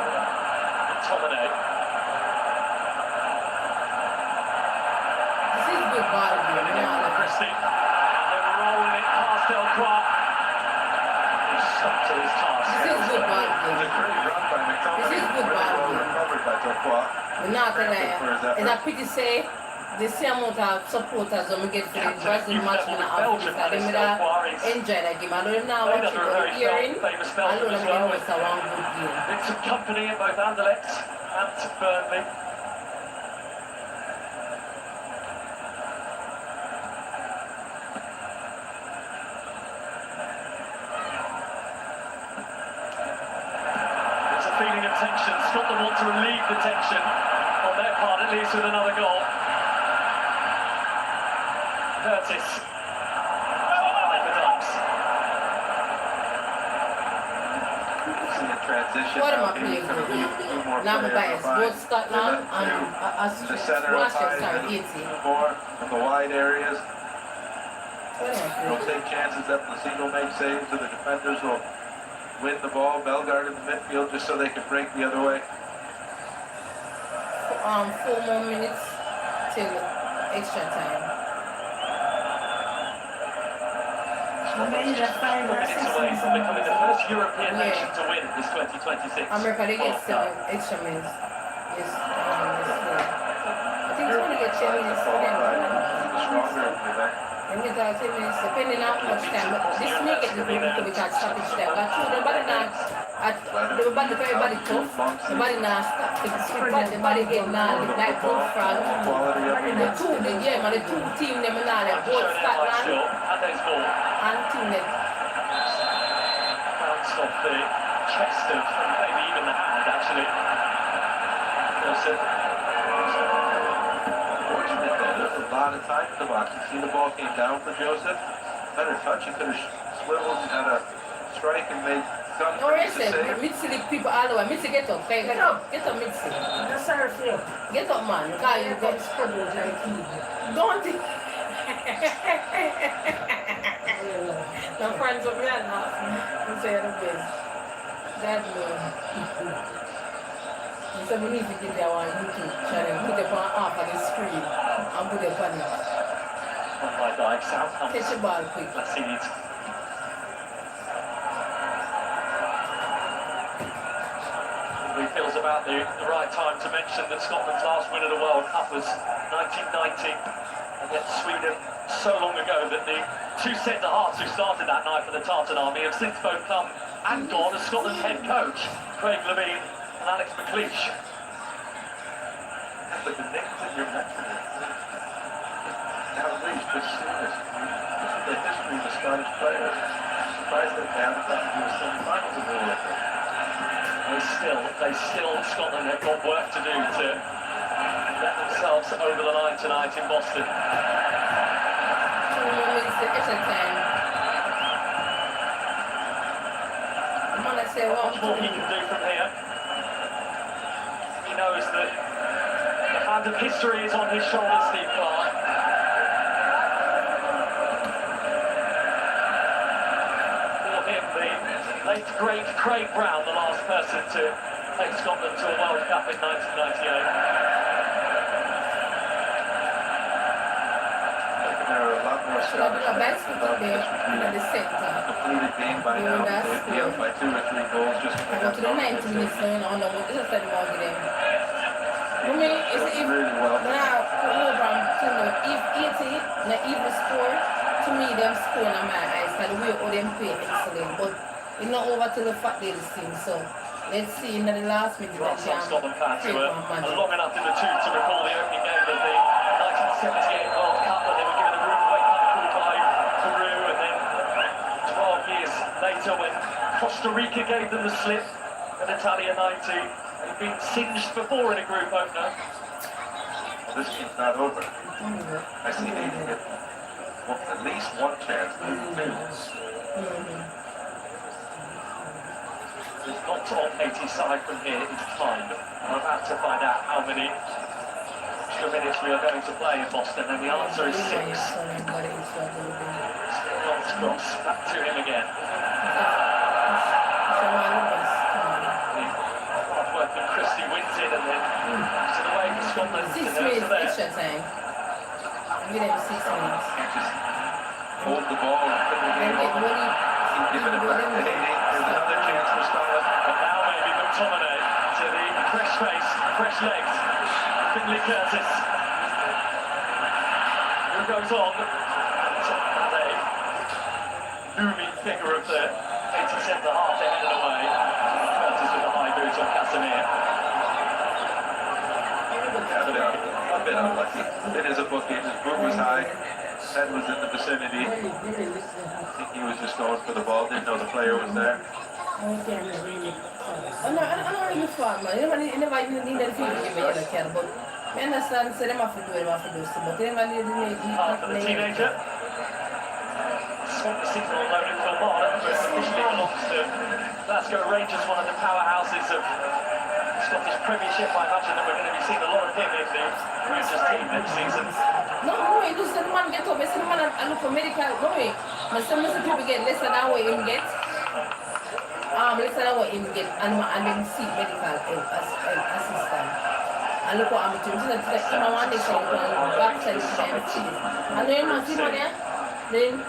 McTominay. This is good ball game, Christie. They're rolling it past Delcroix. He's stuck to his task. This is good ball It was a game. great run by McTominay. This is good Really well ball. recovered by Delcroix. We're not gonna It's a pity say the same amount of supporters when we get to the Brazil match in the Africa. They made enjoy that game. I don't know what you got hearing. I don't know if it's a one good game. It's some company in both Anderlecht and Burnley. There's a feeling of tension. Scotland want to relieve the tension on their part, at least with another goal. Curtis. The Ducks. See a transition. What am I Now, maybe playing some with? few more Now I'm players biased. behind. Both Scotland and The center of Washington, high, sorry, 80. more from the wide areas. What am I Don't playing? take chances that Placido makes saves, so the defenders will win the ball. Bellegarde in the midfield just so they can break the other way. 4 more minutes till extra time. Minutes away from becoming the first European nation to win this 2026. America, they get World Cup. 7 extra minutes. Yes, I think it's going to get 10 minutes for them. Stronger in the back. And get 10 minutes, depending on how much time. But this may get the people to become stoppage time. But true, nobody not, everybody tough. Nobody not stop to the street, but everybody get now, like both front. The two team, them now, they both Scotland And there's ball. and team them. Bounced off the chest of, maybe even the hand, actually. Wilson. Fortunate that there's a lot of time in the box. You see the ball came down for Joseph. Better touch, he could have swiveled and had a strike and made Gunn No, pretty listen, to save. Mitzi the people all over. Mitzi, get up. Okay, get up. Get up, Mitzi. That's sorry for you. Get up, man. Because you got Trouble like you. Don't think. My friends of me are laughing. I'm saying the best. God knows. So we need to get that one YouTube channel, put it on half of the screen and put it on it. One by Dyke, Southampton. Catch the ball quick. That's it. He feels about the right time to mention that Scotland's last win of the World Cup was 1990, and yet Sweden so long ago that the two centre-halves who started that night for the Tartan Army have since both come and gone as Scotland's head coach, Craig Levein and Alex McLeish. But the names that you're mentioning, outrageous, just serious. This is the history of the Scottish players. Surprised that they haven't gotten to the semi-finals of the World Cup. Scotland have got work to do to get themselves over the line tonight in Boston. the extra time. I'm gonna say Much one more he can do from here. He knows that the hand of history is on his shoulders, Steve Clark. For him, the late great Craig Brown, the last person to take Scotland to a World Cup in 1998. There are a lot more should have Scottish been a fans bicycle about there this would be in the center. a completed game by now. They'd be up by 2 or 3 goals just I for go to the 90 minutes now, and I don't know what is the more of them. I mean, it's if really well. now program to know if 80 na even score to me them score on my eyes and the way all them play excellent, but it's not over to the fat little thing. So let's see in the last minute Well, that some Scotland fans take were one magic. long enough in the tooth to recall the opening game of the 1978 World Cup when they were given a rude wake-up call by Peru, and then 12 years later when Costa Rica gave them the slip at Italia 90. They've been singed before in a group opener. This game's not over. I see they get at least one chance. It's not on 80 side from here in time. We're about to find out how many extra minutes we are going to play in Boston, and the answer is 6. Cross, cross, back to him again. Hard-working Christie wins it, and then to the way for Scotland. 6 minutes extra time. Give them 6 minutes. Can't just hold the ball and put the game on. Keep giving it back to Haiti. There's another chance for Scotland. And now maybe McTominay to the fresh face, fresh legs. Finlay Curtis. Who goes on? The looming figure of the 80 centre half, they're headed away. Curtis with the high boots on Casemir. A bit unlucky. It is a bookie. His boot was high. Head was in the vicinity. I think he was just going for the ball. Didn't know the player was there. I'm not really fun, man. You never even need them to give me a yellow card, but I understand, so them have to do so, but they never need For the teenager. Swap the signal loaded for Marlon, but officially belongs to Glasgow Rangers, one of the powerhouses of Scottish Premiership. I imagine that we're going to be seeing a lot of him in the Rangers team next season. No, you just the man get up, I see the man and look for medical, no way. But some people get less than what him get. Less than what him get, and then see medical assistant. And look what I'm doing. So that's like, I want to say, backside to them, and then you see what there? Then,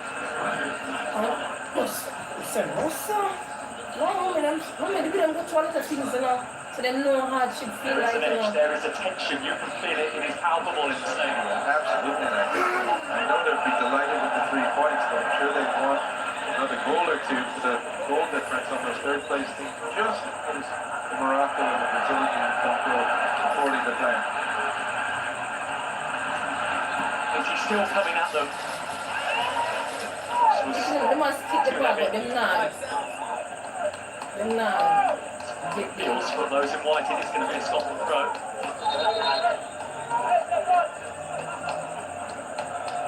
they go to a lot of things, you know, so they know hardship feel like, you know. There is a tension, you can feel it, it is palpable in the stadium. Absolutely. I know they'd be delighted with the 3 points, but I'm sure they'd want another goal or two for the goal difference on those third place teams, just as the Morocco and the Brazilian come according to plan. Is he still coming at them? They must kick the ball, but them not. Them not. Feels for those in white, it is going to be a Scotland throw.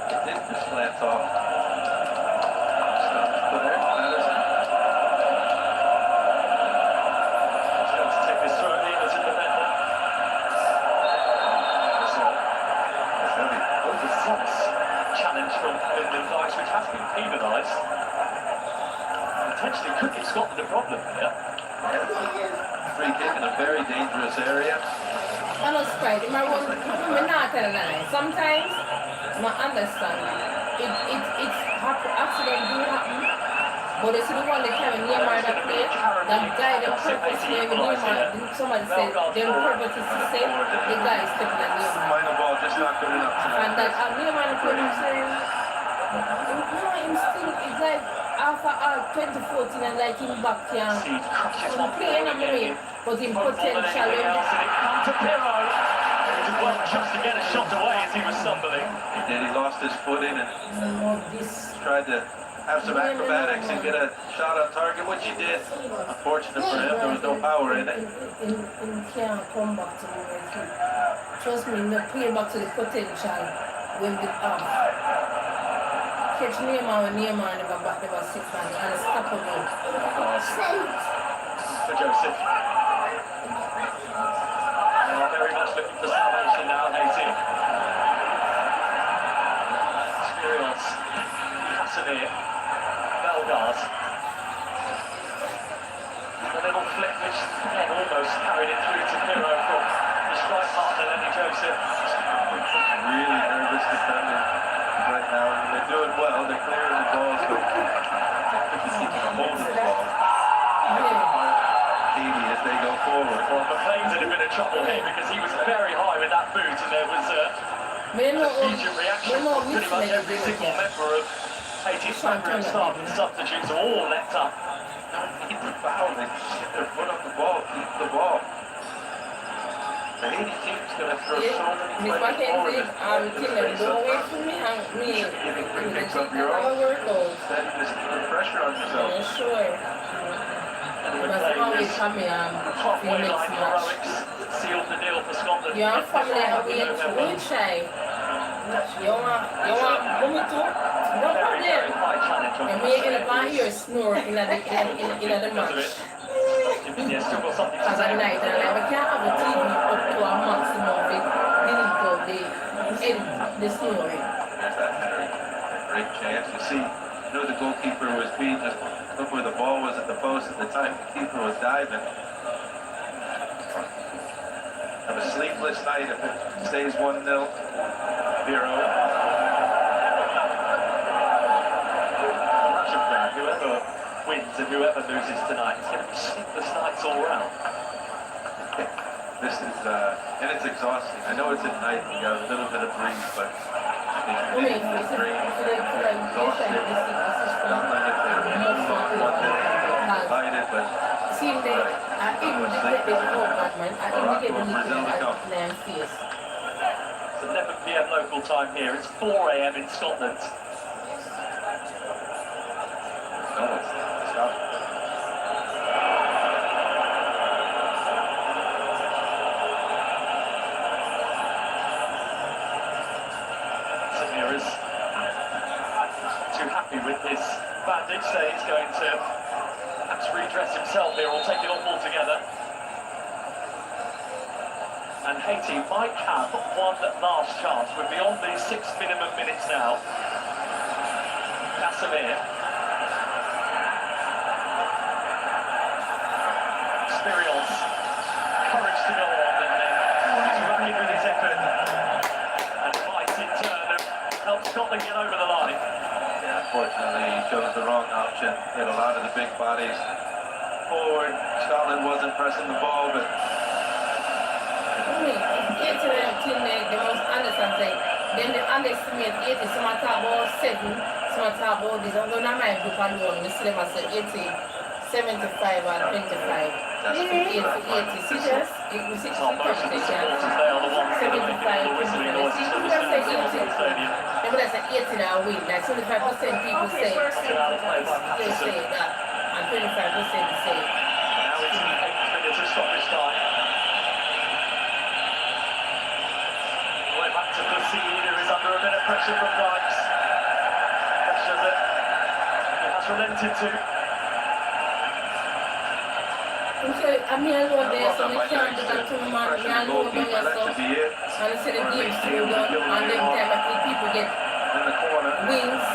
It did just slant off. Which has been penalised. Potentially could give Scotland a problem here. Free kick in a very dangerous area. I'm not surprised. I'm not telling lie. Sometimes I understand. It's accident do happen. But they see the one they carry Neymar that play, that guy they purposely Neymar, somebody said they purposely say the guy is stepping on Neymar. Final ball just not good enough tonight. And that Neymar the purposely him still is like after 2014 and like him back here. So playing on the way, but him potential. Just to get a shot away as he was stumbling. He did. He lost his footing and tried to have some acrobatics and get a shot on target, which he did. Unfortunate for him, there was no power in it. He can't come back to me. Trust me, not play back to the potential when the catch Neyman never back there was 6 and unstoppable. For Joseph. They are very much looking for salvation now, Haiti. Spirios, Casimir, Belgars. The little flick which then almost carried it through to Piro from the strike partner, Lenny Joseph. Really nervous defending right now. They're doing well. They're clearing the balls, but keeping a hold of the ball. Haiti as they go forward. Well, McLean's in a bit of trouble here because he was very high with that boot and there was a immediate reaction from pretty much every single member of Haiti's backroom staff and substitutes all leapt up. Keep the foul. They get their foot off the ball. Keep the ball. The Haiti team's going to throw so many players forward. Go away from me and me. You pick up your own. Then you just keep the pressure on yourself. Yeah, sure. But always coming Halfway line heroics sealed the deal for Scotland. you're family away to shy. You want me too? No problem. Very high challenge on And me in the bar here snore in the match. Yeah, still got something to Because say. at night and I can't have the TV up to a maximum of it. Didn't go the snoring. Great chance. You see, the goalkeeper was being just look where the ball was at the post at the time. The keeper was diving. Have a sleepless night if it stays 1-0. Piro. Whoever wins and whoever loses tonight is going to be sleepless nights all round. This is, and it's exhausting. I know it's at night and you got a little bit of breeze, but it's exhausting. Not like it's divided, but See, I even get the man. I even get the face. It's 11 p.m. local time here. It's 4 a.m. in Scotland. Samira's too happy with his bandage, so he's going to perhaps redress himself here or take it off altogether. And Haiti might have one last chance. We're beyond the 6 minimum minutes now. Casimir. Spirios. Courage to go on and then he's rapid with his effort. And fights in turn and helps Scotland get over the line. Yeah, unfortunately, he chose the wrong option. Hit a lot of the big bodies forward. Scotland wasn't pressing the ball, but The most understand thing. Then the underestimate 80, some talk about 7, some talk about this. I'm going to my group alone. We see them as 80, 75 and 25. That's 80. Serious? It was 60, 75, 25. Then when I say 80 now win, like 75% people say that. And 25% say. Now it's 8 minutes of stoppage time. Back to Placide, who is under a bit of pressure from Dykes. Pressure that he has relented to. I mean, I know there, so we can't do that to my man. I know there, so. And I said the game's still done, and then time I think people get wins,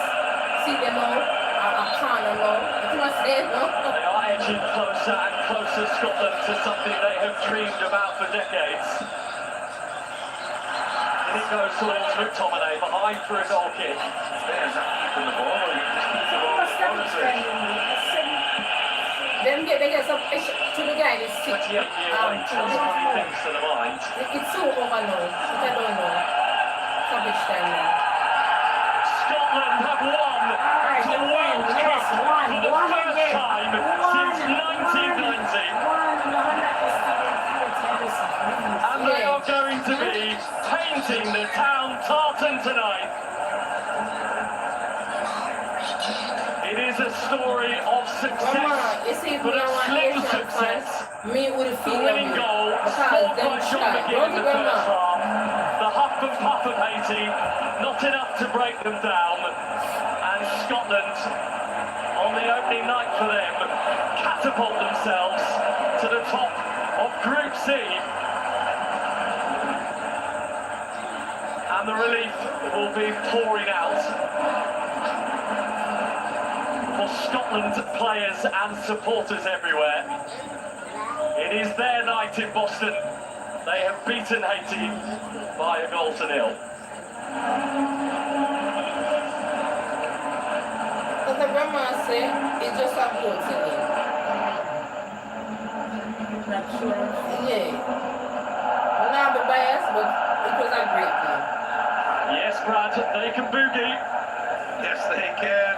see them out, a corner now. That's what I said, no? They are edging closer and closer, Scotland, to something they have dreamed about for decades. It goes towards McTominay, behind for a goal kick. Dan's not keeping the ball, or you just keep the ball Then they get some to the guy that's 28-year wait, so many things to the mind. It's so over now, I don't know. Stoppage time now. Scotland have won the World Cup for the first time since 1990. And they are going to be painting the town tartan tonight. It is a story of success, but a slim success. The winning goal scored by John McGinn in the first half. The huff and puff of Haiti, not enough to break them down. And Scotland on the opening night for them catapult themselves to the top of Group C. And the relief will be pouring out for Scotland players and supporters everywhere. It is their night in Boston. They have beaten Haiti by a goal to nil. But the grandma say it's just a goal to nil. Not sure. Yeah. I'm not be biased, but it was a great game. Yes, Brad, they can boogie. Yes, they can.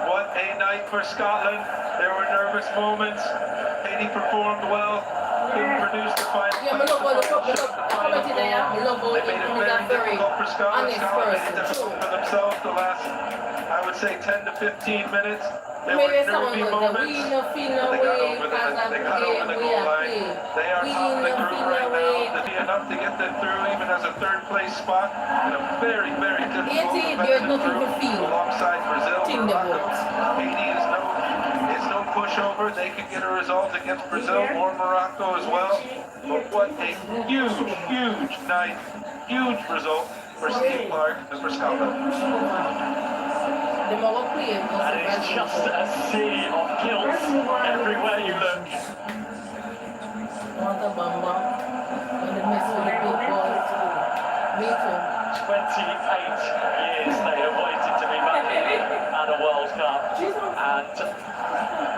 What a night for Scotland. There were nervous moments. Haiti performed well. Couldn't produce the final. Yeah, I love all the comment in there. I love all They the made it comment very that very difficult for Scotland. honest Scotland made it person. difficult for themselves the last, I would say, 10 to 15 minutes. There were Maybe someone nervy goes, moments. we no feel no They got way, over the, because they of got the over the game we goal are line. playing. They are We top of the no group feel right no way. now. To be enough to get them through, even as a third place spot, in a very, very difficult There's nothing to group feel. alongside Brazil, Think the Morocco. boat. Haiti is no pushover. They can get a result against Brazil or Morocco as well. But what a huge, huge night, huge result for Steve Clark and for Scotland. The Morocco play was And it's just a sea of kills everywhere you look. What a bamba. When the mess with the big balls. Me too. 28 years they have waited to be back at a World Cup. And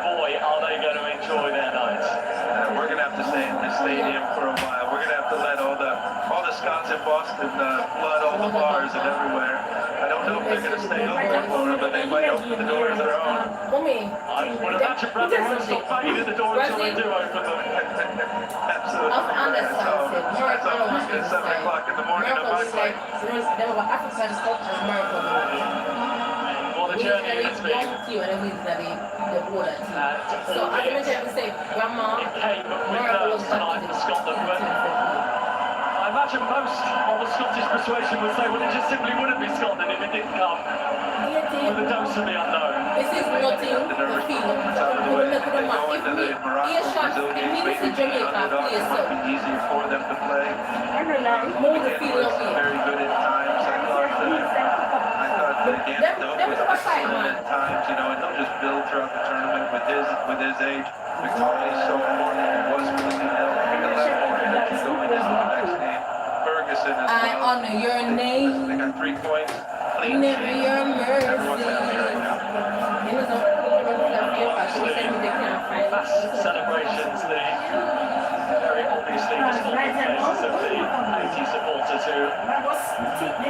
boy, are they going to enjoy their night. We're going to have to stay in the stadium for a while. We're going to have to let all the Scots in Boston flood all the bars and everywhere. I don't know if they're going to stay open for it, but they might open the doors of their own. Mommy. I would imagine Bradley won't stop banging at the door until they do open them. Absolutely. Of understand. That's almost at 7 o'clock in the morning on my flight. There were African stuff as miracle. What a journey it has been. So I can mention say, Grandma, It came with nerves tonight for Scotland, but I imagine most of the Scottish persuasion would say, well, it just simply wouldn't be Scotland if it didn't come with a dose of the unknown. this is nothing to feel. We'll make it a match. If we, if we see Jamaica play so, It would be easier for them to play. more the feel of it. Very good at times. I thought the game was excellent at times, you know, and he'll just build throughout the tournament with his age. Victoria is so important. It was really the left corner that can go into the next game. Ferguson is I honor your name. They got 3 points. Clean Never sheet. your mercy. Everyone's happy right now. Mass celebrations, the very obviously distorted faces of the Haiti supporters who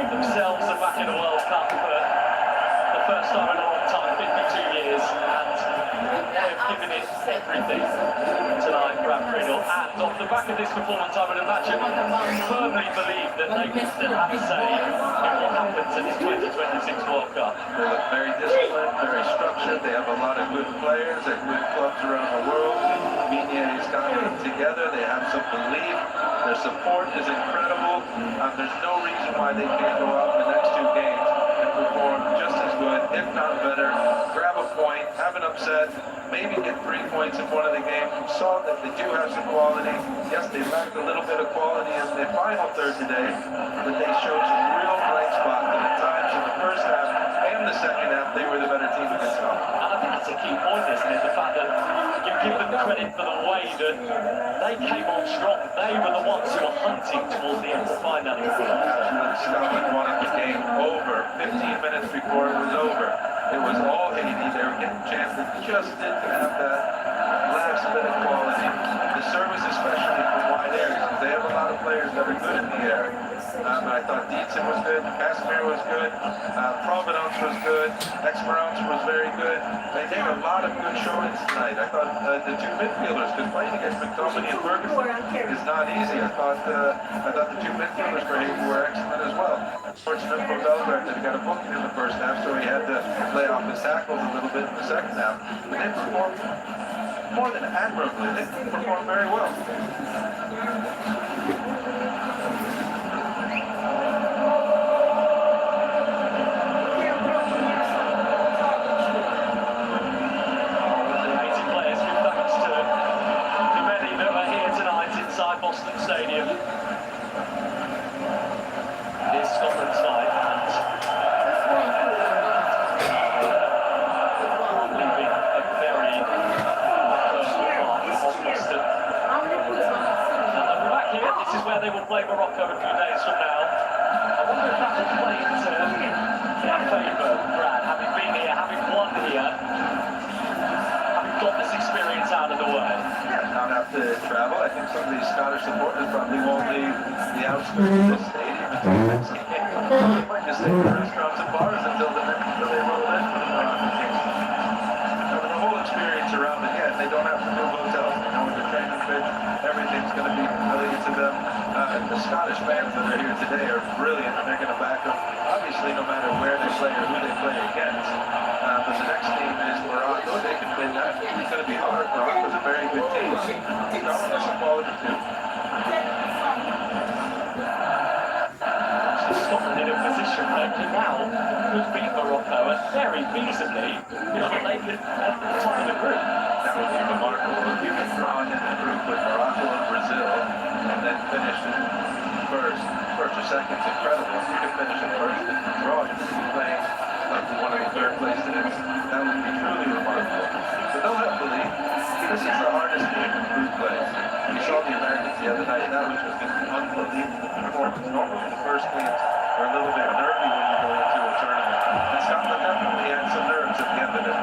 themselves are back in the World Cup for the first time in a long time, 52 years, and they have given it everything tonight, Brad Friedel. And off the back of this performance, I would imagine, firmly believe that they can still have a say in what happens in this 2026 World Cup. They look very disciplined, very structured. They have a lot of good players at good clubs around the world. Migne's got them together. They have some belief. Their support is incredible. There's no reason why they can't go out in the next 2 games and perform just as good, if not better. Grab a point, have an upset, maybe get 3 points in one of the games. We saw that they do have some quality. Yes, they lacked a little bit of quality in the final third today, but they showed some real bright spots. And at times in the first half and the second half, they were the better team against Scotland. And I think that's a key point, isn't it? The fact that you give them credit for the way that they came on strong. They were the ones who were hunting towards the end to find that equaliser. Absolutely. Scotland wanted the game over 15 minutes before it was over. It was all Haiti. They were getting chances, just didn't have that last bit of quality. The service, especially from wide areas, because they have a lot of players that are good in the air. I thought Dietzen was good, Casimir was good, Providence was good, Experance was very good. They made a lot of good showings tonight. I thought the 2 midfielders, because playing against McTominay and Ferguson is not easy. I thought the 2 midfielders for Haiti were excellent as well. Fortunate for Belgrade that he got a booking in the first half, so he had to lay off his tackles a little bit in the second half. But they performed more than admirably. They performed very well. Brixton Stadium. It is Scotland's night, and leaving a very personal part of Brixton. And we're back here. This is where they will play Morocco a few days from now. I wonder if that will play into their favour, Brad, having been here, having won here, having got this experience out of the way. Yeah, not have to travel. I think some of these Scottish supporters probably won't leave the outskirts of the stadium until the next game. They might just stay in restaurants and bars until they roll in for the Moroccan game. The whole experience around it, yeah, they don't have to move hotels. They know the training pitch, everything's going to be familiar to them. The Scottish fans that are here today are brilliant, and they're going to back them, obviously, no matter where they play or who they play against. But the next game is Morocco. They can win that. It's going to be hard. Morocco's a very good team. Scotland has some quality too. Scotland in a position where they now could beat Morocco, and very feasibly, they could at the top of the group. That would be remarkable. If you can draw in the group with Morocco and Brazil, and then finish in first or second, it's incredible. If you can finish in first and draw, you could be playing like one of the third place teams. That would be truly remarkable. But don't have to believe, this is the hardest game in group play. We saw the Americans the other night. That was just an unbelievable performance. Normally the first games are a little bit nervy when you go into a tournament. And Scotland definitely had some nerves at the end of it.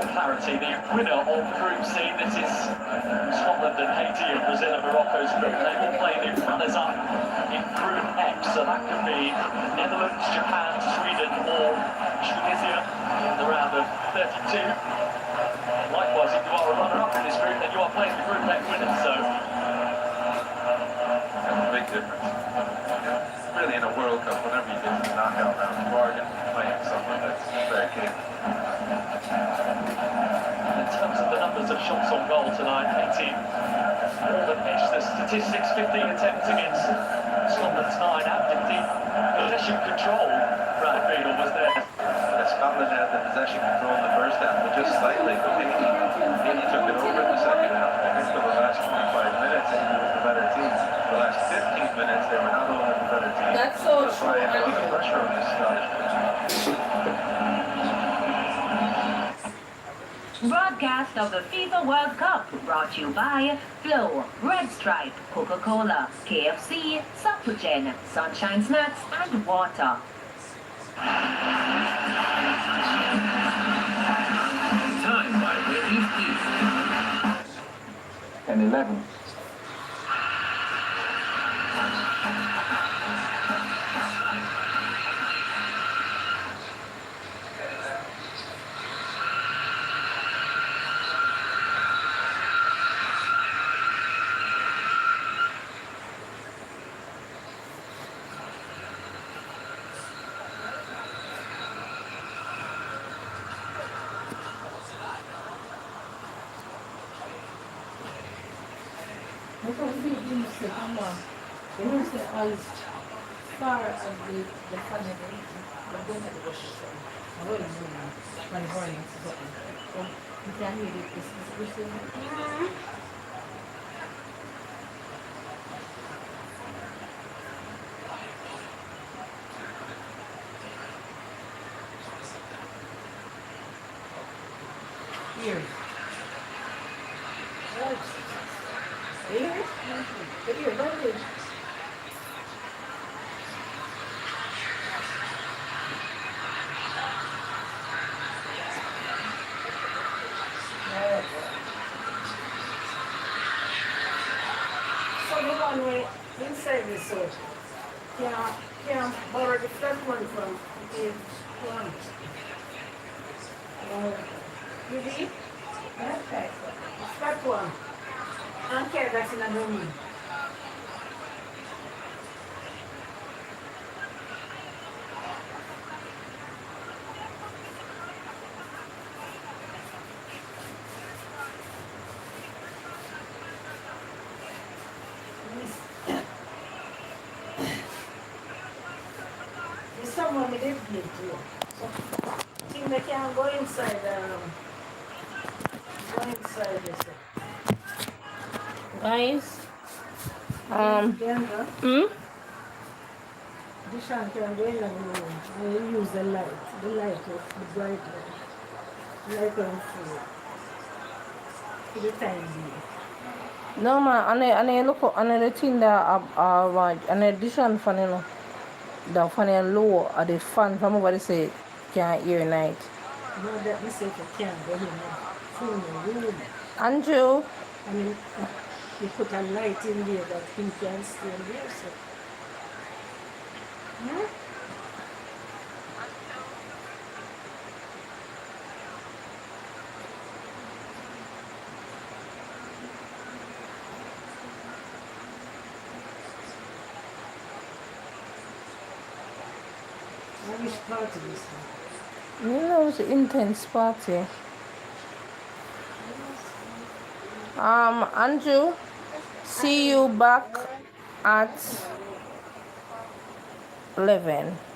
Clarity, the winner of Group C. This is Scotland and Haiti and Brazil and Morocco's group. They will play the runners-up in Group F, so that could be Netherlands, Japan, Sweden or Tunisia in the round of 32. Likewise, if you are a runner-up in this group, then you are playing the Group F winners, so That's a big difference. Really, in a World Cup, whenever you get to the knockout round, you are going to be playing someone that's very capable. in terms of the numbers of shots on goal tonight, Haiti more than edged the statistics, 15 attempts against Scotland's 9, and indeed possession control. Brad Beadle was there. Scotland had the possession control in the first half, but just slightly. Haiti took it over in the second half. I think for the last 25 minutes, Haiti was the better team. For the last 15 minutes, they were not only the better team, That's so but by a lot of pressure on this Scottish team. Broadcast of the FIFA World Cup brought to you by Flow, Red Stripe, Coca-Cola, KFC, Sapugen, Sunshine Snacks and water. Time by Ladies East. And 11. As far as the family, but then it was I don't know when the morning is open. So you can hear the Christmas whistle. Here. Here? Here, don't you? So the one way inside this so can't borrow the first one from the one. You see? Okay. That one. Okay, that's another one. There's someone we didn't get to. So, I think they can't go inside. Go inside this. Guys, Denver, hmm? the shank can go in the room and you use the light. The light is the bright light. Light on full. For the time being. No man, ane look ane the thing that ane addition fan you know. The fan is low or the fan from over the say can't hear night. No, that myself I can't go in there. Full room. Andrew, I mean, you put a light in there that he can stay in there. So. Hmm? I wish party this one. you know it's an intense party. Andrew, see you back at 11.